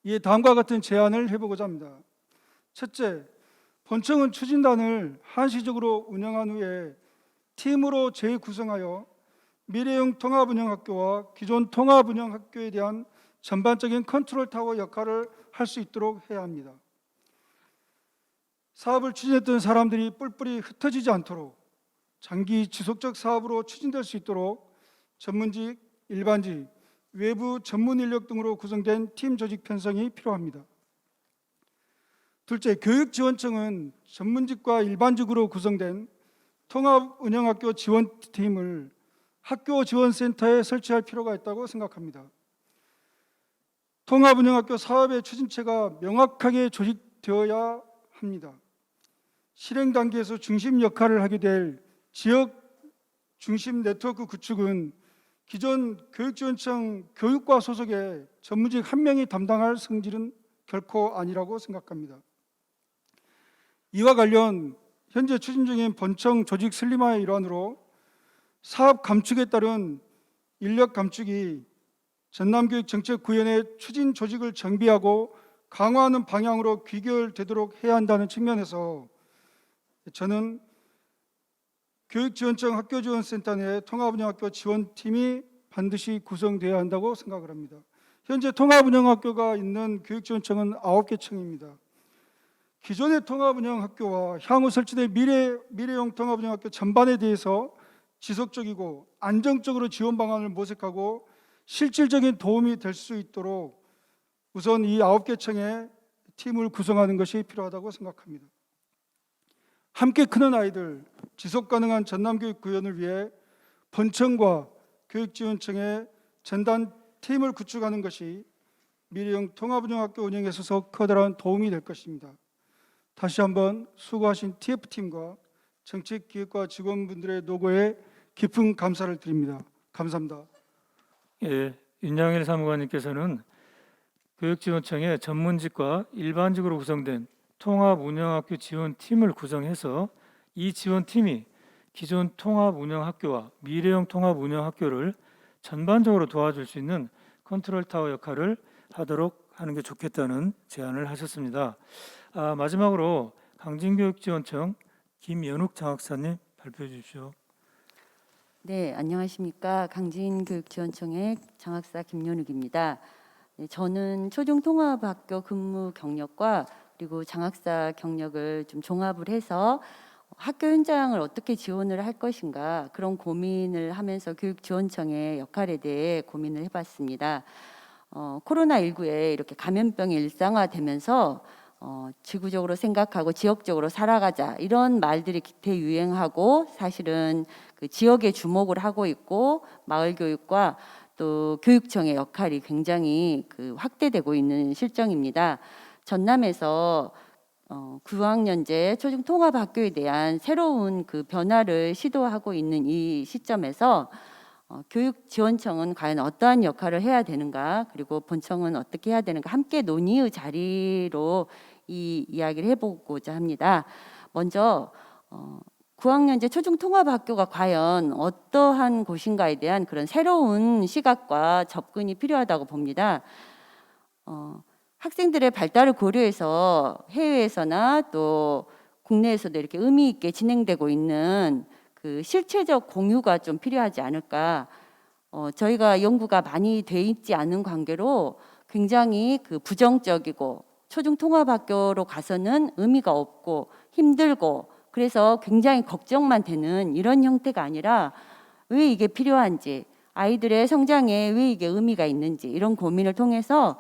이에 다음과 같은 제안을 해보고자 합니다. 첫째, 본청은 추진단을 한시적으로 운영한 후에 팀으로 재구성하여 미래형 통합운영학교와 기존 통합운영학교에 대한 전반적인 컨트롤 타워 역할을 할 수 있도록 해야 합니다. 사업을 추진했던 사람들이 뿔뿔이 흩어지지 않도록 장기 지속적 사업으로 추진될 수 있도록 전문직, 일반직, 외부 전문 인력 등으로 구성된 팀 조직 편성이 필요합니다. 둘째, 교육지원청은 전문직과 일반직으로 구성된 통합운영학교 지원팀을 학교 지원센터에 설치할 필요가 있다고 생각합니다. 통합운영학교 사업의 추진체가 명확하게 조직되어야 합니다. 실행 단계에서 중심 역할을 하게 될 지역 중심 네트워크 구축은 기존 교육지원청 교육과 소속의 전문직 한 명이 담당할 성질은 결코 아니라고 생각합니다. 이와 관련 현재 추진 중인 본청 조직 슬림화의 일환으로 사업 감축에 따른 인력 감축이 전남교육정책구현의 추진 조직을 정비하고 강화하는 방향으로 귀결되도록 해야 한다는 측면에서 저는 교육지원청 학교지원센터 내 통합운영학교 지원팀이 반드시 구성되어야 한다고 생각을 합니다. 현재 통합운영학교가 있는 교육지원청은 9개 청입니다. 기존의 통합운영학교와 향후 설치될 미래형 통합운영학교 전반에 대해서 지속적이고 안정적으로 지원 방안을 모색하고 실질적인 도움이 될 수 있도록 우선 이 9개 청의 팀을 구성하는 것이 필요하다고 생각합니다. 함께 크는 아이들 지속가능한 전남교육 구현을 위해 본청과 교육지원청의 전담 팀을 구축하는 것이 미래형 통합운영학교 운영에 있어서 커다란 도움이 될 것입니다. 다시 한번 수고하신 TF팀과 정책기획과 직원분들의 노고에 깊은 감사를 드립니다. 감사합니다. 예, 윤양일 사무관님께서는 교육지원청의 전문직과 일반직으로 구성된 통합운영학교 지원팀을 구성해서 이 지원팀이 기존 통합운영학교와 미래형 통합운영학교를 전반적으로 도와줄 수 있는 컨트롤 타워 역할을 하도록 하는 게 좋겠다는 제안을 하셨습니다. 마지막으로 강진교육지원청 김연욱 장학사님 발표해 주십시오. 네, 안녕하십니까. 강진교육지원청의 장학사 김연욱입니다. 네, 저는 초중통합학교 근무 경력과 그리고 장학사 경력을 좀 종합을 해서 학교 현장을 어떻게 지원을 할 것인가 그런 고민을 하면서 교육지원청의 역할에 대해 고민을 해봤습니다. 코로나19에 이렇게 감염병이 일상화되면서 지구적으로 생각하고 지역적으로 살아가자 이런 말들이 대유행하고 사실은 그 지역에 주목을 하고 있고 마을 교육과 또 교육청의 역할이 굉장히 확대되고 있는 실정입니다. 전남에서 9학년제 초중통합학교에 대한 새로운 변화를 시도하고 있는 이 시점에서 교육지원청은 과연 어떠한 역할을 해야 되는가 그리고 본청은 어떻게 해야 되는가 함께 논의의 자리로 이 이야기를 해보고자 합니다. 먼저 9학년제 초중통합학교가 과연 어떠한 곳인가에 대한 그런 새로운 시각과 접근이 필요하다고 봅니다. 학생들의 발달을 고려해서 해외에서나 또 국내에서도 이렇게 의미 있게 진행되고 있는 그 실체적 공유가 좀 필요하지 않을까. 저희가 연구가 많이 돼 있지 않은 관계로 굉장히 부정적이고 초중통합학교로 가서는 의미가 없고 힘들고 그래서 굉장히 걱정만 되는 이런 형태가 아니라 왜 이게 필요한지 아이들의 성장에 왜 이게 의미가 있는지 이런 고민을 통해서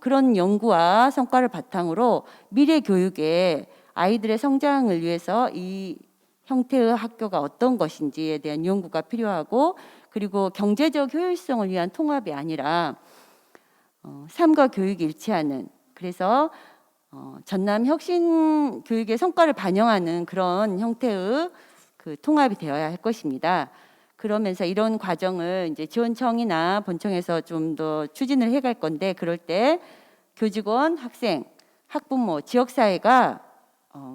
그런 연구와 성과를 바탕으로 미래 교육에 아이들의 성장을 위해서 이 형태의 학교가 어떤 것인지에 대한 연구가 필요하고 그리고 경제적 효율성을 위한 통합이 아니라 삶과 교육이 일치하는 그래서 전남 혁신 교육의 성과를 반영하는 그런 형태의 통합이 되어야 할 것입니다. 그러면서 이런 과정을 이제 지원청이나 본청에서 좀 더 추진을 해갈 건데 그럴 때 교직원, 학생, 학부모, 지역사회가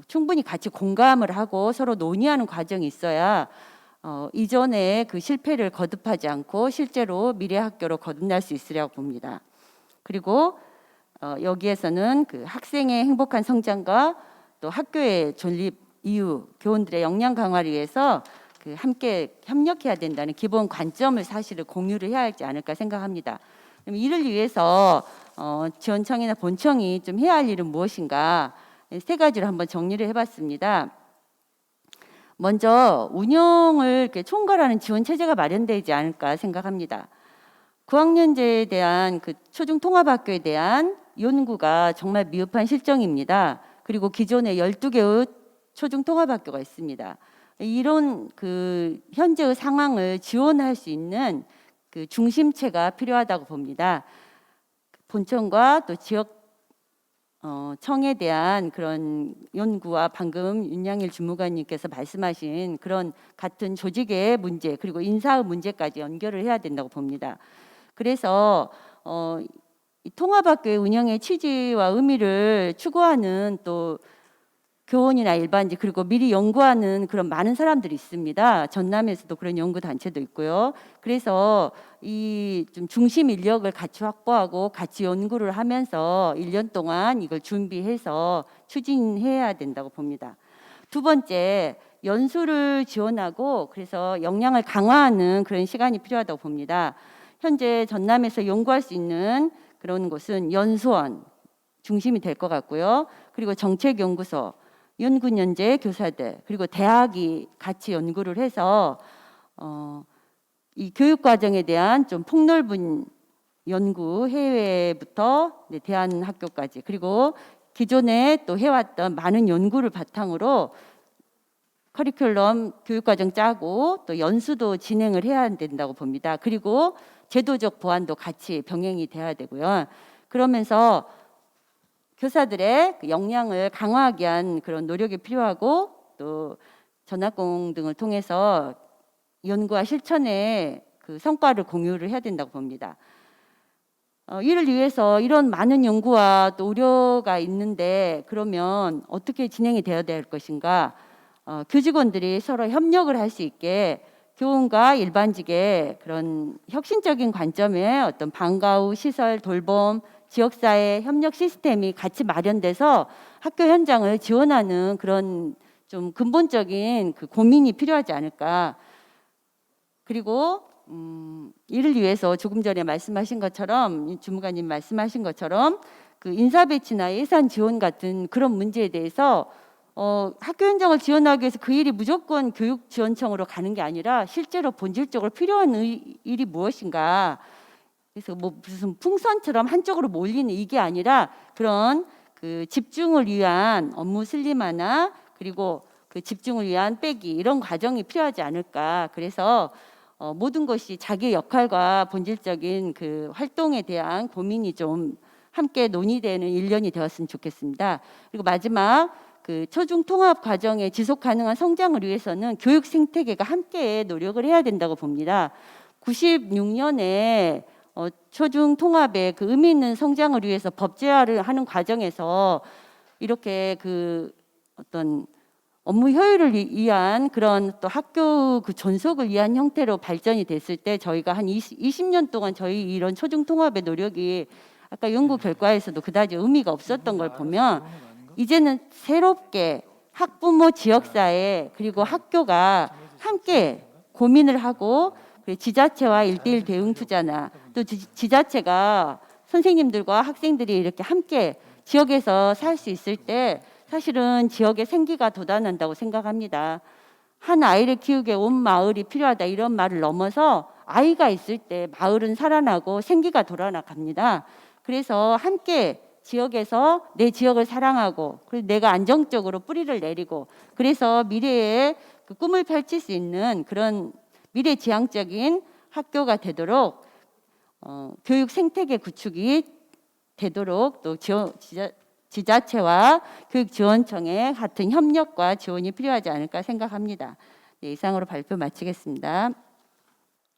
충분히 같이 공감을 하고 서로 논의하는 과정이 있어야 이전에 실패를 거듭하지 않고 실제로 미래 학교로 거듭날 수 있으리라고 봅니다. 그리고 여기에서는 학생의 행복한 성장과 또 학교의 존립 이유, 교원들의 역량 강화를 위해서 함께 협력해야 된다는 기본 관점을 사실은 공유를 해야 하지 않을까 생각합니다. 이를 위해서 지원청이나 본청이 좀 해야 할 일은 무엇인가 세 가지로 한번 정리를 해봤습니다. 먼저 운영을 이렇게 총괄하는 지원 체제가 마련되지 않을까 생각합니다. 9학년제에 대한 초중통합학교에 대한 연구가 정말 미흡한 실정입니다. 그리고 기존에 12개의 초중통합학교가 있습니다. 이런 현재의 상황을 지원할 수 있는 중심체가 필요하다고 봅니다. 본청과 또 지역 청에 대한 그런 연구와 방금 윤양일 주무관님께서 말씀하신 그런 같은 조직의 문제 그리고 인사의 문제까지 연결을 해야 된다고 봅니다. 그래서 이 통합학교의 운영의 취지와 의미를 추구하는 또 교원이나 일반직 그리고 미리 연구하는 그런 많은 사람들이 있습니다. 전남에서도 그런 연구 단체도 있고요. 그래서 이 좀 중심 인력을 같이 확보하고 같이 연구를 하면서 1년 동안 이걸 준비해서 추진해야 된다고 봅니다. 두 번째, 연수를 지원하고 그래서 역량을 강화하는 그런 시간이 필요하다고 봅니다. 현재 전남에서 연구할 수 있는 그런 곳은 연수원 중심이 될 것 같고요. 그리고 정책연구소, 연구연재 교사들 그리고 대학이 같이 연구를 해서 이 교육 과정에 대한 좀 폭넓은 연구 해외부터 대한학교까지 그리고 기존에 또 해왔던 많은 연구를 바탕으로 커리큘럼 교육과정 짜고 또 연수도 진행을 해야 된다고 봅니다. 그리고 제도적 보완도 같이 병행이 돼야 되고요. 그러면서 교사들의 그 역량을 강화하기 위한 그런 노력이 필요하고 또 전학공 등을 통해서 연구와 실천의 그 성과를 공유를 해야 된다고 봅니다. 이를 위해서 이런 많은 연구와 또 우려가 있는데 그러면 어떻게 진행이 되어야 될 것인가? 교직원들이 서로 협력을 할 수 있게 교원과 일반직의 그런 혁신적인 관점의 어떤 방과 후 시설 돌봄 지역사회 협력 시스템이 같이 마련돼서 학교 현장을 지원하는 그런 좀 근본적인 그 고민이 필요하지 않을까. 그리고 이를 위해서 조금 전에 말씀하신 것처럼 주무관님 말씀하신 것처럼 그 인사 배치나 예산 지원 같은 그런 문제에 대해서 학교 현장을 지원하기 위해서 그 일이 무조건 교육지원청으로 가는 게 아니라 실제로 본질적으로 필요한 일이 무엇인가. 그래서 뭐 무슨 풍선처럼 한쪽으로 몰리는 이게 아니라 그런 그 집중을 위한 업무 슬림화나 그리고 그 집중을 위한 빼기 이런 과정이 필요하지 않을까. 그래서 모든 것이 자기의 역할과 본질적인 그 활동에 대한 고민이 좀 함께 논의되는 1년이 되었으면 좋겠습니다. 그리고 마지막 그 초중 통합 과정의 지속 가능한 성장을 위해서는 교육 생태계가 함께 노력을 해야 된다고 봅니다. 96년에 초중 통합의 그 의미 있는 성장을 위해서 법제화를 하는 과정에서 이렇게 그 어떤 업무 효율을 위한 그런 또 학교 그 존속을 위한 형태로 발전이 됐을 때 저희가 한 20년 동안 저희 이런 초중 통합의 노력이 아까 연구 결과에서도 그다지 의미가 없었던 걸 보면 이제는 새롭게 학부모 지역사회 그리고 학교가 함께 고민을 하고 지자체와 1:1 대응 투자나 또 지자체가 선생님들과 학생들이 이렇게 함께 지역에서 살 수 있을 때 사실은 지역에 생기가 돋아난다고 생각합니다. 한 아이를 키우기에 온 마을이 필요하다 이런 말을 넘어서 아이가 있을 때 마을은 살아나고 생기가 돌아갑니다. 그래서 함께 지역에서 내 지역을 사랑하고 그리고 내가 안정적으로 뿌리를 내리고 그래서 미래에 그 꿈을 펼칠 수 있는 그런 미래지향적인 학교가 되도록 교육 생태계 구축이 되도록 또 지자체와 교육지원청의 같은 협력과 지원이 필요하지 않을까 생각합니다. 네, 이상으로 발표 마치겠습니다.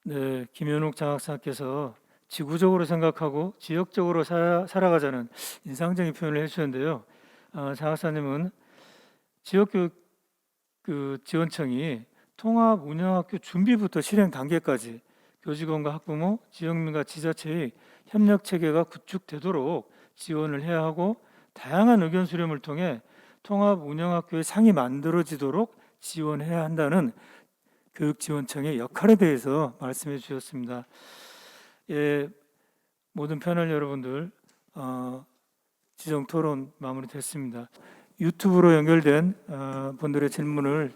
네, 김현욱 장학사께서 지구적으로 생각하고 지역적으로 살아가자는 인상적인 표현을 해주셨는데요. 장학사님은 지역교육 그 지원청이 통합 운영학교 준비부터 실행 단계까지 교직원과 학부모, 지역민과 지자체의 협력 체계가 구축되도록 지원을 해야 하고 다양한 의견 수렴을 통해 통합 운영학교의 상이 만들어지도록 지원해야 한다는 교육지원청의 역할에 대해서 말씀해 주셨습니다. 예, 모든 패널 여러분들 지정 토론 마무리됐습니다. 유튜브로 연결된 분들의 질문을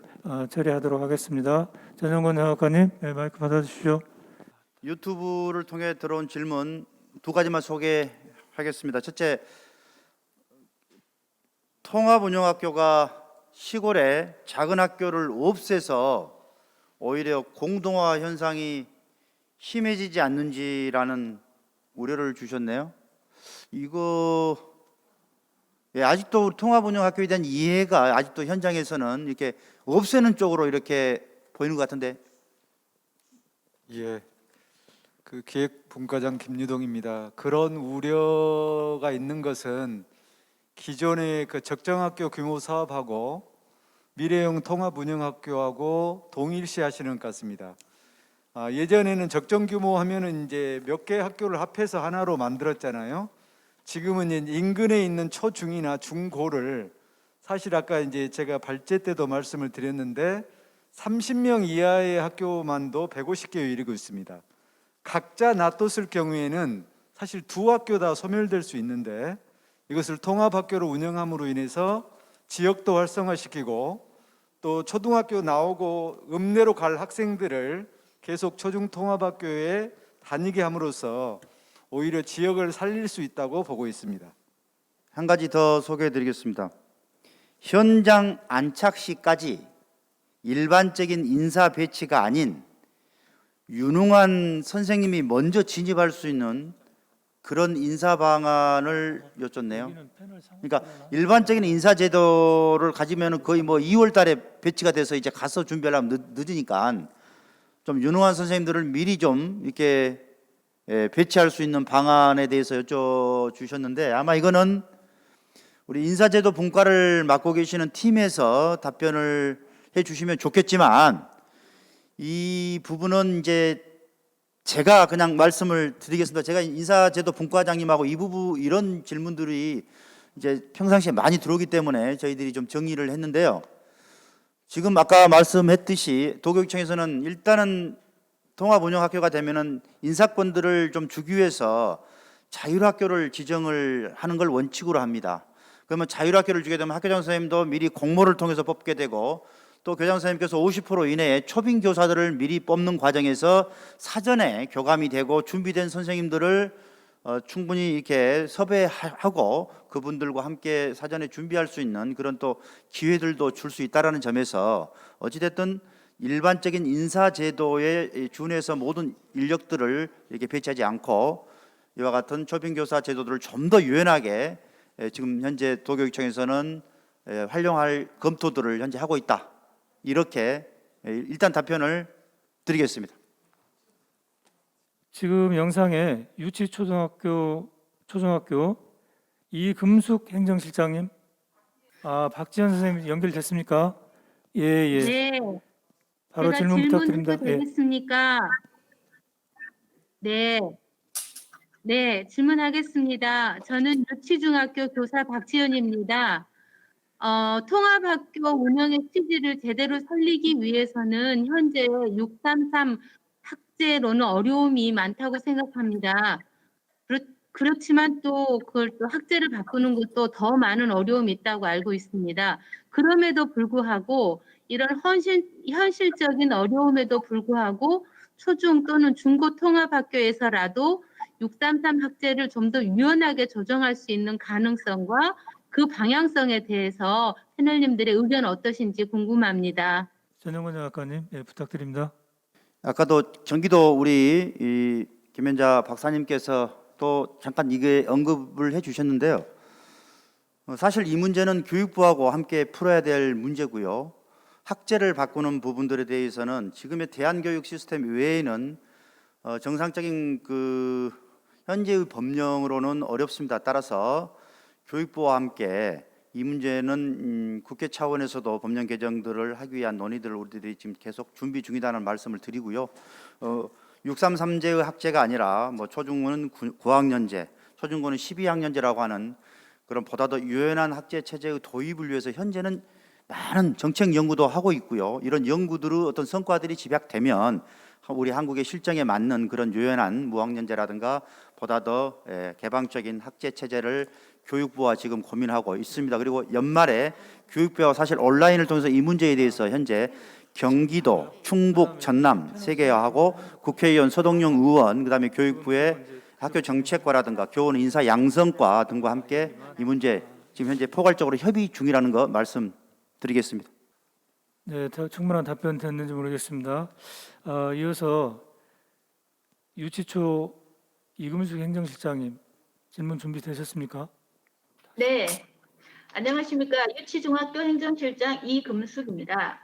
처리하도록 하겠습니다. 전영권 장학관님, 네, 마이크 받아주시죠. 유튜브를 통해 들어온 질문 두 가지만 소개하겠습니다. 첫째, 통합운영학교가 시골에 작은 학교를 없애서 오히려 공동화 현상이 심해지지 않는지라는 우려를 주셨네요. 이거 예, 아직도 우리 통합운영학교에 대한 이해가 아직도 현장에서는 이렇게 없애는 쪽으로 이렇게 보이는 것 같은데. 예, 그 기획분과장 김유동입니다. 그런 우려가 있는 것은 기존의 그 적정학교 규모 사업하고 미래형 통합운영학교하고 동일시하시는 것 같습니다. 예전에는 적정 규모 하면은 이제 몇 개 학교를 합해서 하나로 만들었잖아요. 지금은 이제 인근에 있는 초중이나 중고를 사실 아까 이제 제가 발제 때도 말씀을 드렸는데 30명 이하의 학교만도 150개에 이르고 있습니다. 각자 놔뒀을 경우에는 사실 두 학교 다 소멸될 수 있는데 이것을 통합학교로 운영함으로 인해서 지역도 활성화시키고 또 초등학교 나오고 읍내로 갈 학생들을 계속 초중통합학교에 다니게 함으로써 오히려 지역을 살릴 수 있다고 보고 있습니다. 한 가지 더 소개해 드리겠습니다. 현장 안착 시까지 일반적인 인사 배치가 아닌 유능한 선생님이 먼저 진입할 수 있는 그런 인사 방안을 여쭙네요. 그러니까 일반적인 인사 제도를 가지면 거의 뭐 2월 달에 배치가 돼서 이제 가서 준비하려면 늦으니까 좀 유능한 선생님들을 미리 좀 이렇게 배치할 수 있는 방안에 대해서 여쭤주셨는데 아마 이거는 우리 인사제도 분과를 맡고 계시는 팀에서 답변을 해주시면 좋겠지만 이 부분은 이제 제가 그냥 말씀을 드리겠습니다. 제가 인사제도 분과장님하고 이런 질문들이 이제 평상시에 많이 들어오기 때문에 저희들이 좀 정리를 했는데요. 지금 아까 말씀했듯이 도교육청에서는 일단은 통합운영학교가 되면은 인사권들을 좀 주기 위해서 자율학교를 지정을 하는 걸 원칙으로 합니다. 그러면 자율학교를 주게 되면 학교장 선생님도 미리 공모를 통해서 뽑게 되고 또 교장 선생님께서 50% 이내에 초빙 교사들을 미리 뽑는 과정에서 사전에 교감이 되고 준비된 선생님들을 충분히 이렇게 섭외하고 그분들과 함께 사전에 준비할 수 있는 그런 또 기회들도 줄 수 있다라는 점에서 어찌됐든 일반적인 인사제도에 준해서 모든 인력들을 이렇게 배치하지 않고 이와 같은 초빙교사 제도들을 좀 더 유연하게 지금 현재 도교육청에서는 활용할 검토들을 현재 하고 있다. 이렇게 일단 답변을 드리겠습니다. 지금 영상에 유치 초등학교 이금숙 행정실장님, 박지현 선생님 연결됐습니까? 예. 네. 바로 제가 질문 부탁드립니다. 질문해도 되겠습니까? 네. 네, 질문하겠습니다. 저는 유치중학교 교사 박지연입니다. 통합학교 운영의 취지를 제대로 살리기 위해서는 현재 633 학제로는 어려움이 많다고 생각합니다. 그렇지만 또 그걸 또 학제를 바꾸는 것도 더 많은 어려움이 있다고 알고 있습니다. 그럼에도 불구하고 이런 현실적인 어려움에도 불구하고 초중 또는 중고 통합학교에서라도 633 학제를 좀 더 유연하게 조정할 수 있는 가능성과 그 방향성에 대해서 패널님들의 의견 어떠신지 궁금합니다. 전영권 장학관님, 부탁드립니다. 아까도 경기도 우리 김현자 박사님께서 또 잠깐 이게 언급을 해주셨는데요. 사실 이 문제는 교육부하고 함께 풀어야 될 문제고요. 학제를 바꾸는 부분들에 대해서는 지금의 대한교육 시스템 외에는 정상적인 그 현재의 법령으로는 어렵습니다. 따라서 교육부와 함께 이 문제는 국회 차원에서도 법령 개정들을 하기 위한 논의들을 우리들이 지금 계속 준비 중이다는 말씀을 드리고요. 633제의 학제가 아니라 뭐 초중고는 9학년제, 초중고는 12학년제라고 하는 그런 보다 더 유연한 학제 체제의 도입을 위해서 현재는 많은 정책 연구도 하고 있고요. 이런 연구들의 어떤 성과들이 집약되면 우리 한국의 실정에 맞는 그런 유연한 무학년제라든가 보다 더 개방적인 학제 체제를 교육부와 지금 고민하고 있습니다. 그리고 연말에 교육부와 사실 온라인을 통해서 이 문제에 대해서 현재 경기도, 충북, 전남 세 개하고 국회의원 서동영 의원, 그다음에 교육부의 학교 정책과라든가 교원 인사 양성과 등과 함께 이 문제 지금 현재 포괄적으로 협의 중이라는 거 말씀드리겠습니다. 네, 충분한 답변 됐는지 모르겠습니다. 이어서 유치초 이금숙 행정실장님 질문 준비되셨습니까? 네. 안녕하십니까. 유치중학교 행정실장 이금숙입니다.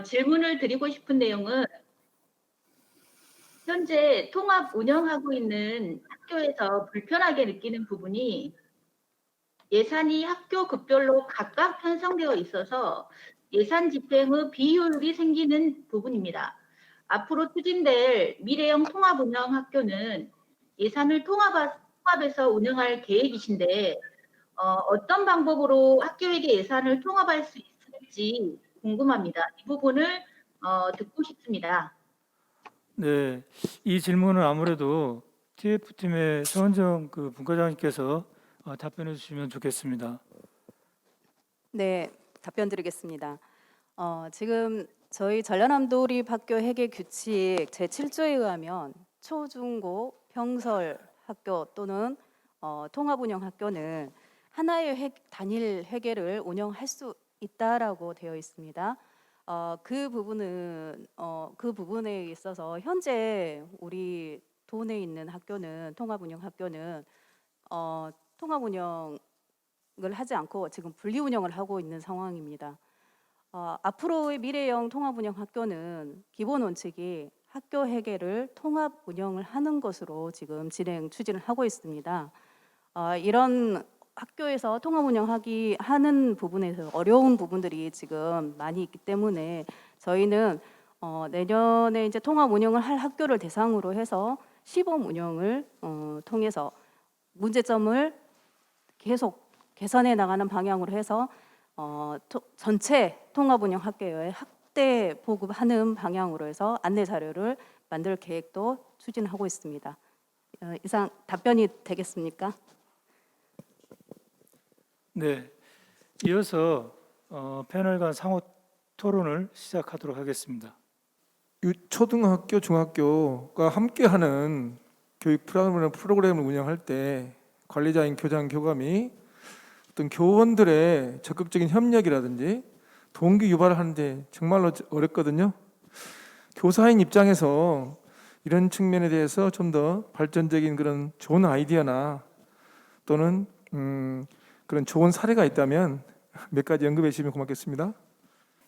질문을 드리고 싶은 내용은 현재 통합 운영하고 있는 학교에서 불편하게 느끼는 부분이 예산이 학교 급별로 각각 편성되어 있어서 예산 집행의 비효율이 생기는 부분입니다. 앞으로 추진될 미래형 통합 운영 학교는 예산을 통합해서 운영할 계획이신데 어떤 방법으로 학교에게 예산을 통합할 수 있을지 궁금합니다. 이 부분을 듣고 싶습니다. 네, 이 질문은 아무래도 TF팀의 서원정 분과장님께서 답변해 주시면 좋겠습니다. 네, 답변 드리겠습니다. 지금 저희 전라남도립학교 회계 규칙 제7조에 의하면 초중고 평설 학교 또는 통합운영 학교는 하나의 단일 회계를 운영할 수 있다라고 되어 있습니다. 그 부분에 있어서 현재 우리 도내에 있는 학교는 통합운영 학교는 통합운영을 하지 않고 지금 분리운영을 하고 있는 상황입니다. 앞으로의 미래형 통합운영 학교는 기본 원칙이 학교 회계를 통합 운영을 하는 것으로 지금 추진을 하고 있습니다. 이런 학교에서 통합 운영하는 부분에서 어려운 부분들이 지금 많이 있기 때문에 저희는 내년에 이제 통합 운영을 할 학교를 대상으로 해서 시범 운영을 통해서 문제점을 계속 개선해 나가는 방향으로 해서 전체 통합 운영 학교에 확대 보급하는 방향으로 해서 안내 자료를 만들 계획도 추진하고 있습니다. 이상 답변이 되겠습니까? 네, 이어서 패널 간 상호 토론을 시작하도록 하겠습니다. 초등학교, 중학교가 함께하는 교육 프로그램을 운영할 때 관리자인 교장, 교감이 어떤 교원들의 적극적인 협력이라든지 동기 유발을 하는데 정말로 어렵거든요. 교사인 입장에서 이런 측면에 대해서 좀 더 발전적인 그런 좋은 아이디어나 또는 그런 좋은 사례가 있다면 몇 가지 언급해 주시면 고맙겠습니다.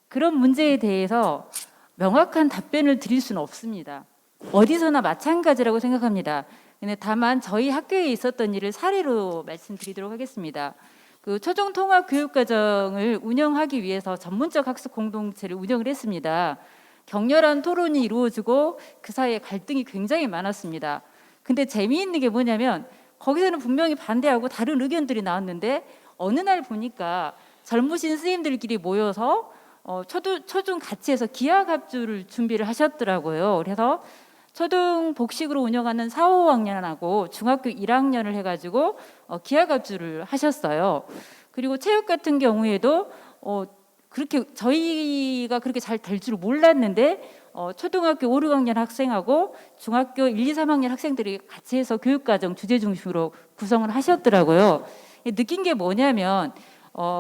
그런 문제에 대해서 명확한 답변을 드릴 수는 없습니다. 어디서나 마찬가지라고 생각합니다. 근데 다만 저희 학교에 있었던 일을 사례로 말씀드리도록 하겠습니다. 그 초중 통합 교육 과정을 운영하기 위해서 전문적 학습 공동체를 운영을 했습니다. 격렬한 토론이 이루어지고 그 사이에 갈등이 굉장히 많았습니다. 근데 재미있는 게 뭐냐면 거기서는 분명히 반대하고 다른 의견들이 나왔는데 어느 날 보니까 젊으신 스님들끼리 모여서 초중 같이 해서 기하갑주를 준비를 하셨더라고요. 그래서 초등 복식으로 운영하는 4, 5학년하고 중학교 1학년을 해가지고 기하갑주를 하셨어요. 그리고 체육 같은 경우에도 그렇게 저희가 그렇게 잘 될 줄 몰랐는데 초등학교 5, 6학년 학생하고 중학교 1, 2, 3학년 학생들이 같이 해서 교육과정 주제 중심으로 구성을 하셨더라고요. 느낀 게 뭐냐면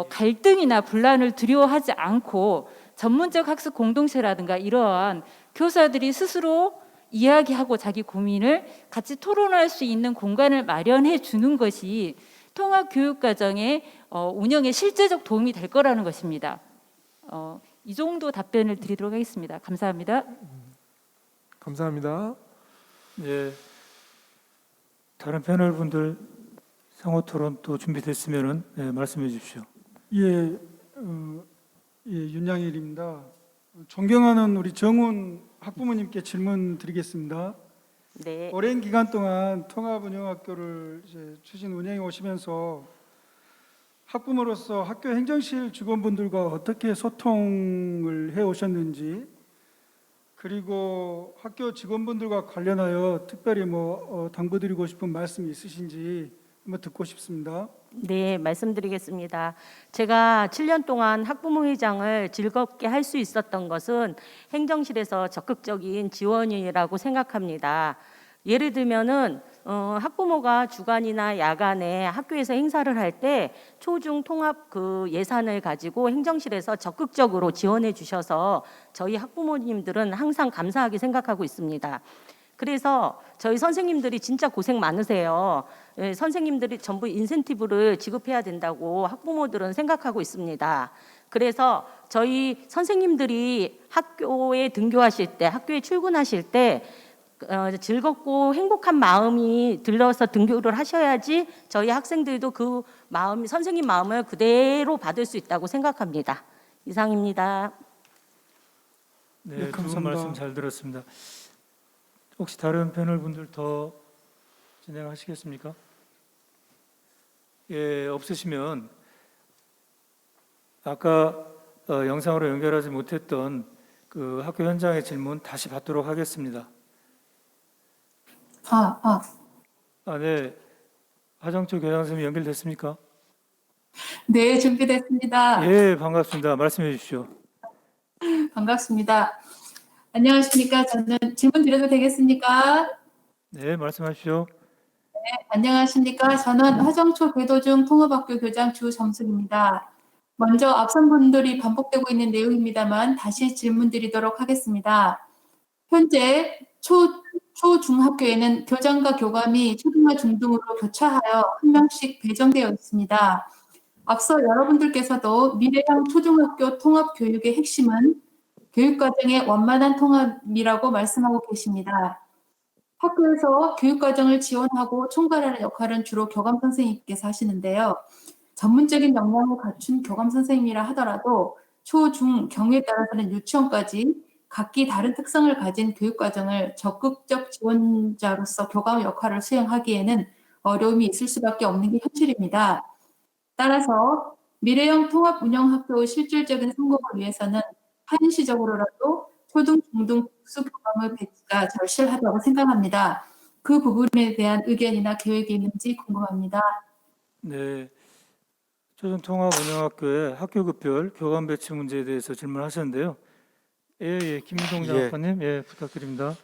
갈등이나 분란을 두려워하지 않고 전문적 학습 공동체라든가 이러한 교사들이 스스로 이야기하고 자기 고민을 같이 토론할 수 있는 공간을 마련해 주는 것이 통합 교육 과정의 운영에 실제적 도움이 될 거라는 것입니다. 이 정도 답변을 드리도록 하겠습니다. 감사합니다. 감사합니다. 네, 다른 패널 분들 상호 토론 또 준비됐으면은 말씀해 주십시오. 예, 윤양일입니다. 존경하는 우리 정훈 학부모님께 질문 드리겠습니다. 네. 오랜 기간 동안 통합운영학교를 이제 추진 운영해 오시면서 학부모로서 학교 행정실 직원분들과 어떻게 소통을 해 오셨는지, 그리고 학교 직원분들과 관련하여 특별히 당부드리고 싶은 말씀이 있으신지 한번 듣고 싶습니다. 네, 말씀드리겠습니다. 제가 7년 동안 학부모회장을 즐겁게 할 수 있었던 것은 행정실에서 적극적인 지원이라고 생각합니다. 예를 들면은 학부모가 주간이나 야간에 학교에서 행사를 할 때 초중 통합 그 예산을 가지고 행정실에서 적극적으로 지원해 주셔서 저희 학부모님들은 항상 감사하게 생각하고 있습니다. 그래서 저희 선생님들이 진짜 고생 많으세요. 선생님들이 전부 인센티브를 지급해야 된다고 학부모들은 생각하고 있습니다. 그래서 저희 선생님들이 학교에 등교하실 때, 학교에 출근하실 때 즐겁고 행복한 마음이 들어서 등교를 하셔야지 저희 학생들도 그 마음, 선생님 마음을 그대로 받을 수 있다고 생각합니다. 이상입니다. 네, 두 분 감사합니다. 말씀 잘 들었습니다. 혹시 다른 패널 분들 더 진행하시겠습니까? 예, 없으시면 아까 영상으로 연결하지 못했던 그 학교 현장의 질문 다시 받도록 하겠습니다. 네. 하정초 교장 선생님 연결됐습니까? 네, 준비됐습니다. 예, 반갑습니다. 말씀해 주십시오. 반갑습니다. 안녕하십니까? 저는 질문 드려도 되겠습니까? 네, 말씀하십시오. 네, 안녕하십니까? 저는 화정초 궤도중 통합학교 교장 주정숙입니다. 먼저 앞선 분들이 반복되고 있는 내용입니다만 다시 질문드리도록 하겠습니다. 현재 초중학교에는 교장과 교감이 초등과 중등으로 교차하여 한 명씩 배정되어 있습니다. 앞서 여러분들께서도 미래형 초중학교 통합 교육의 핵심은 교육과정의 원만한 통합이라고 말씀하고 계십니다. 학교에서 교육과정을 지원하고 총괄하는 역할은 주로 교감 선생님께서 하시는데요. 전문적인 역량을 갖춘 교감 선생님이라 하더라도 초, 중, 경우에 따라서는 유치원까지 각기 다른 특성을 가진 교육과정을 적극적 지원자로서 교감 역할을 수행하기에는 어려움이 있을 수밖에 없는 게 현실입니다. 따라서 미래형 통합 운영학교의 실질적인 성공을 위해서는 한시적으로라도 초등, 중등 특수 교감의 배치가 절실하다고 생각합니다. 그 부분에 대한 의견이나 계획이 있는지 궁금합니다. 네. 초중통합운영학교의 학교급별 교감 배치 문제에 대해서 질문하셨는데요. 예, 김민동 장학사님, 예, 부탁드립니다.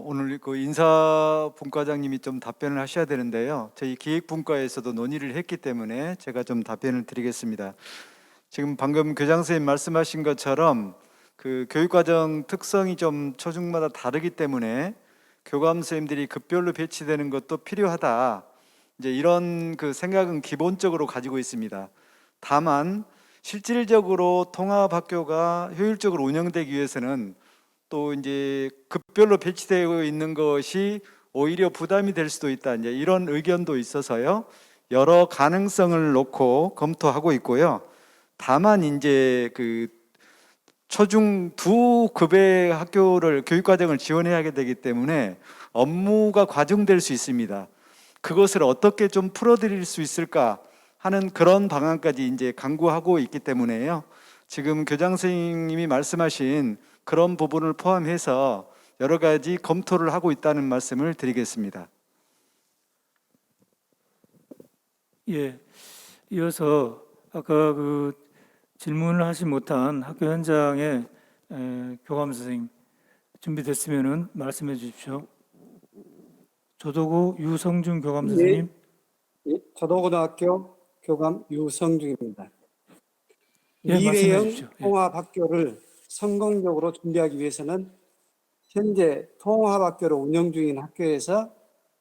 오늘 그 인사분과장님이 좀 답변을 하셔야 되는데요. 저희 기획분과에서도 논의를 했기 때문에 제가 좀 답변을 드리겠습니다. 지금 방금 교장 선생님 말씀하신 것처럼 그 교육과정 특성이 좀 초중마다 다르기 때문에 교감 선생님들이 급별로 배치되는 것도 필요하다. 이제 이런 그 생각은 기본적으로 가지고 있습니다. 다만 실질적으로 통합학교가 효율적으로 운영되기 위해서는 또 이제 급별로 배치되어 있는 것이 오히려 부담이 될 수도 있다. 이제 이런 의견도 있어서요. 여러 가능성을 놓고 검토하고 있고요. 다만 이제 그 초중 두 급의 학교를 교육과정을 지원해야 되기 때문에 업무가 과중될 수 있습니다. 그것을 어떻게 좀 풀어드릴 수 있을까 하는 그런 방안까지 이제 강구하고 있기 때문에요. 지금 교장 선생님이 말씀하신 그런 부분을 포함해서 여러 가지 검토를 하고 있다는 말씀을 드리겠습니다. 예, 이어서 아까 그 질문을 하지 못한 학교 현장의 교감 선생님 준비됐으면은 말씀해 주십시오. 조도고 유성준 교감 선생님. 예, 조도고등학교 교감 유성준입니다. 예, 말씀해 미래형 주십시오. 예. 통합학교를 성공적으로 준비하기 위해서는 현재 통합학교로 운영 중인 학교에서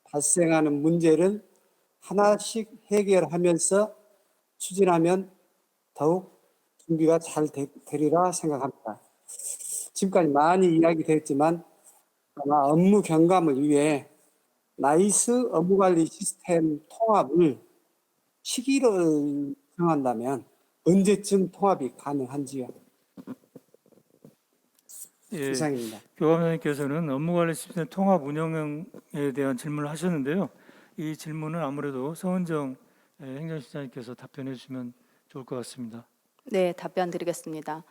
발생하는 문제를 하나씩 해결하면서 추진하면 더욱 준비가 잘 되리라 생각합니다. 지금까지 많이 이야기됐지만 아마 업무 경감을 위해 나이스 업무관리 시스템 통합을 시기를 정한다면 언제쯤 통합이 가능한지요? 예, 이상입니다. 교감 선생님께서는 업무관리 시스템 통합 운영에 대한 질문을 하셨는데요. 이 질문은 아무래도 서은정 행정실장님께서 답변해 주시면 좋을 것 같습니다. 네, 답변 드리겠습니다.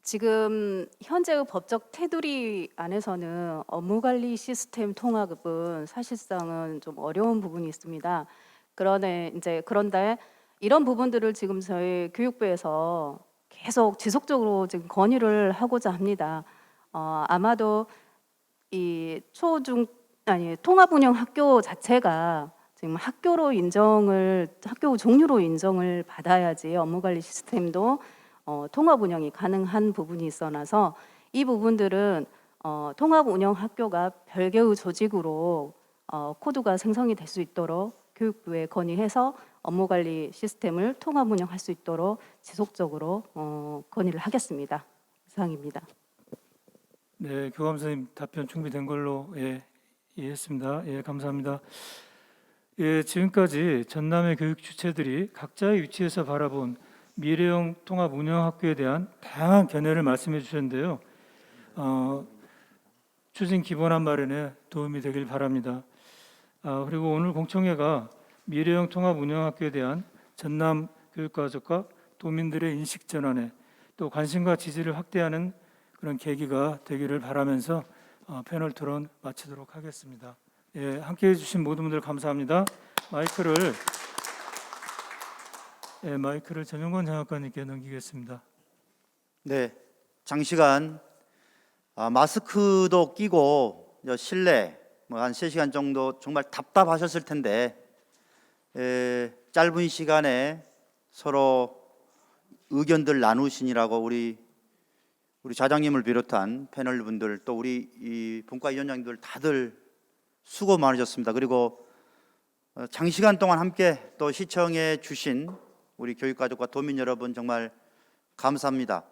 지금 현재의 법적 테두리 안에서는 업무관리 시스템 통합은 사실상은 좀 어려운 부분이 있습니다. 그런데 이런 부분들을 지금 저희 교육부에서 계속 지속적으로 지금 건의를 하고자 합니다. 아마도 이 통합운영 학교 자체가 지금 학교 종류로 인정을 받아야지 업무관리 시스템도 통합 운영이 가능한 부분이 있어서 이 부분들은 통합 운영 학교가 별개의 조직으로 코드가 생성이 될 수 있도록 교육부에 건의해서 업무 관리 시스템을 통합 운영할 수 있도록 지속적으로 건의를 하겠습니다. 이상입니다. 네, 교감선생님 답변 준비된 걸로 이해했습니다. 감사합니다. 지금까지 전남의 교육 주체들이 각자의 위치에서 바라본 미래형 통합 운영 학교에 대한 다양한 견해를 말씀해 주셨는데요. 추진 기본안 마련에 도움이 되길 바랍니다. 그리고 오늘 공청회가 미래형 통합 운영 학교에 대한 전남 교육가족과 도민들의 인식 전환에 또 관심과 지지를 확대하는 그런 계기가 되기를 바라면서 패널 토론 마치도록 하겠습니다. 함께해 주신 모든 분들 감사합니다. 마이크를 전용권 장학관님께 넘기겠습니다. 네, 장시간 마스크도 끼고 실내 한 3시간 정도 정말 답답하셨을 텐데 짧은 시간에 서로 의견들 나누시느라고 우리 좌장님을 비롯한 패널 분들 또 우리 이 본과위원장님들 다들 수고 많으셨습니다. 그리고 장시간 동안 함께 또 시청해 주신 우리 교육가족과 도민 여러분 정말 감사합니다.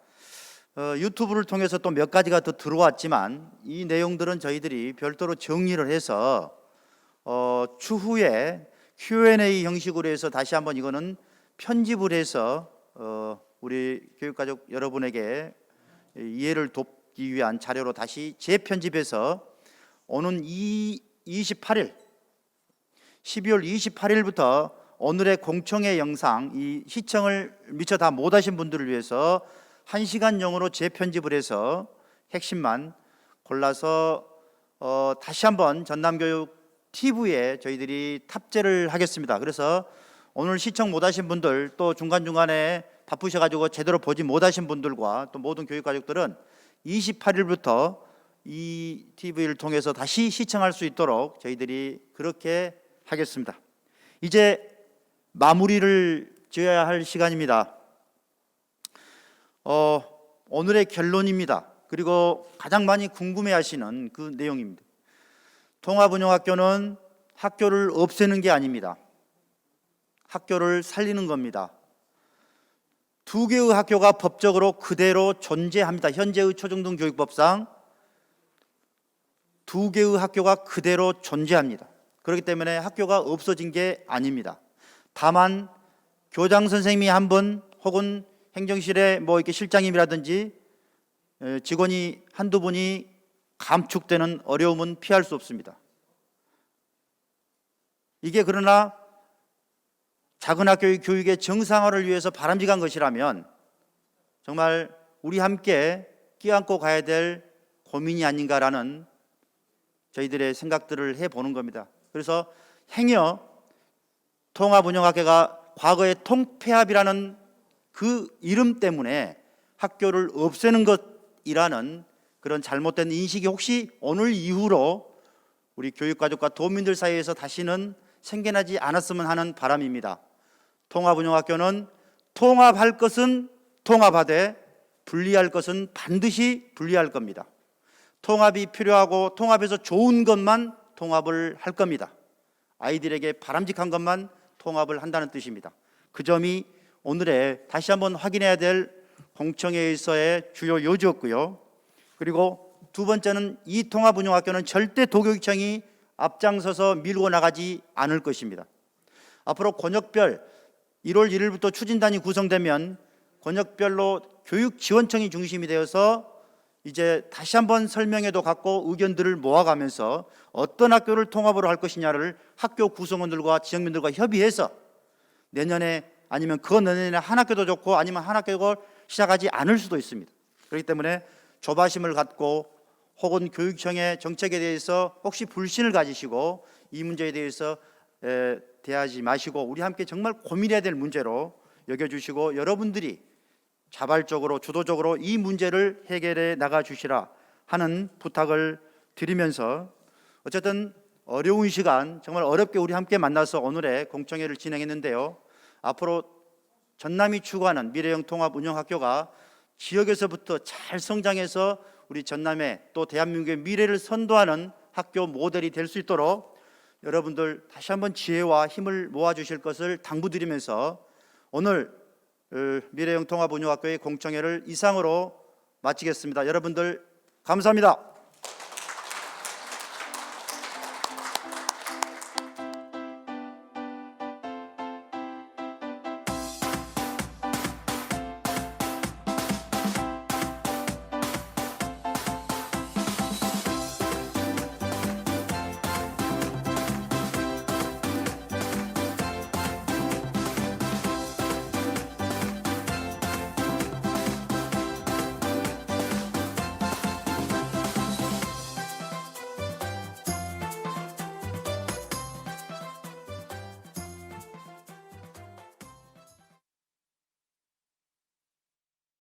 유튜브를 통해서 또 몇 가지가 더 들어왔지만 이 내용들은 저희들이 별도로 정리를 해서 추후에 Q&A 형식으로 해서 다시 한번 이거는 편집을 해서 우리 교육가족 여러분에게 이해를 돕기 위한 자료로 다시 재편집해서 오는 12월 28일부터 오늘의 공청회 영상 이 시청을 미처 다 못하신 분들을 위해서 1시간용으로 재편집을 해서 핵심만 골라서 다시 한번 전남교육 TV에 저희들이 탑재를 하겠습니다. 그래서 오늘 시청 못하신 분들 또 중간중간에 바쁘셔가지고 제대로 보지 못하신 분들과 또 모든 교육가족들은 28일부터 이 TV를 통해서 다시 시청할 수 있도록 저희들이 그렇게 하겠습니다. 이제 마무리를 지어야 할 시간입니다. 오늘의 결론입니다. 그리고 가장 많이 궁금해하시는 그 내용입니다. 통합운영학교는 학교를 없애는 게 아닙니다. 학교를 살리는 겁니다. 2개의 학교가 법적으로 그대로 존재합니다. 현재의 초중등교육법상 2개의 학교가 그대로 존재합니다. 그렇기 때문에 학교가 없어진 게 아닙니다. 다만 교장 선생님이 한 분 혹은 행정실에 뭐 이렇게 실장님이라든지 직원이 한두 분이 감축되는 어려움은 피할 수 없습니다. 이게 그러나 작은 학교의 교육의 정상화를 위해서 바람직한 것이라면 정말 우리 함께 끼안고 가야 될 고민이 아닌가라는 저희들의 생각들을 해보는 겁니다. 그래서 행여 통합운영학교가 과거의 통폐합이라는 그 이름 때문에 학교를 없애는 것이라는 그런 잘못된 인식이 혹시 오늘 이후로 우리 교육가족과 도민들 사이에서 다시는 생겨나지 않았으면 하는 바람입니다. 통합운영학교는 통합할 것은 통합하되 분리할 것은 반드시 분리할 겁니다. 통합이 필요하고 통합해서 좋은 것만 통합을 할 겁니다. 아이들에게 바람직한 것만 통합을 한다는 뜻입니다. 그 점이 오늘의 다시 한번 확인해야 될 공청회에서의 주요 요지였고요. 그리고 두 번째는 이 통합운영학교는 절대 도교육청이 앞장서서 밀고 나가지 않을 것입니다. 앞으로 권역별 1월 1일부터 추진단이 구성되면 권역별로 교육지원청이 중심이 되어서 이제 다시 한번 설명회도 갖고 의견들을 모아가면서 어떤 학교를 통합으로 할 것이냐를 학교 구성원들과 지역민들과 협의해서 내년에 아니면 그 내년에 한 학교도 좋고 아니면 한 학교를 시작하지 않을 수도 있습니다. 그렇기 때문에 조바심을 갖고 혹은 교육청의 정책에 대해서 혹시 불신을 가지시고 이 문제에 대해서 대하지 마시고 우리 함께 정말 고민해야 될 문제로 여겨주시고 여러분들이 자발적으로 주도적으로 이 문제를 해결해 나가 주시라 하는 부탁을 드리면서 어쨌든 어려운 시간 정말 어렵게 우리 함께 만나서 오늘의 공청회를 진행했는데요. 앞으로 전남이 추구하는 미래형 통합운영학교가 지역에서부터 잘 성장해서 우리 전남의 또 대한민국의 미래를 선도하는 학교 모델이 될 수 있도록 여러분들 다시 한번 지혜와 힘을 모아주실 것을 당부드리면서 오늘 미래형 통합운영학교의 공청회를 이상으로 마치겠습니다. 여러분들 감사합니다.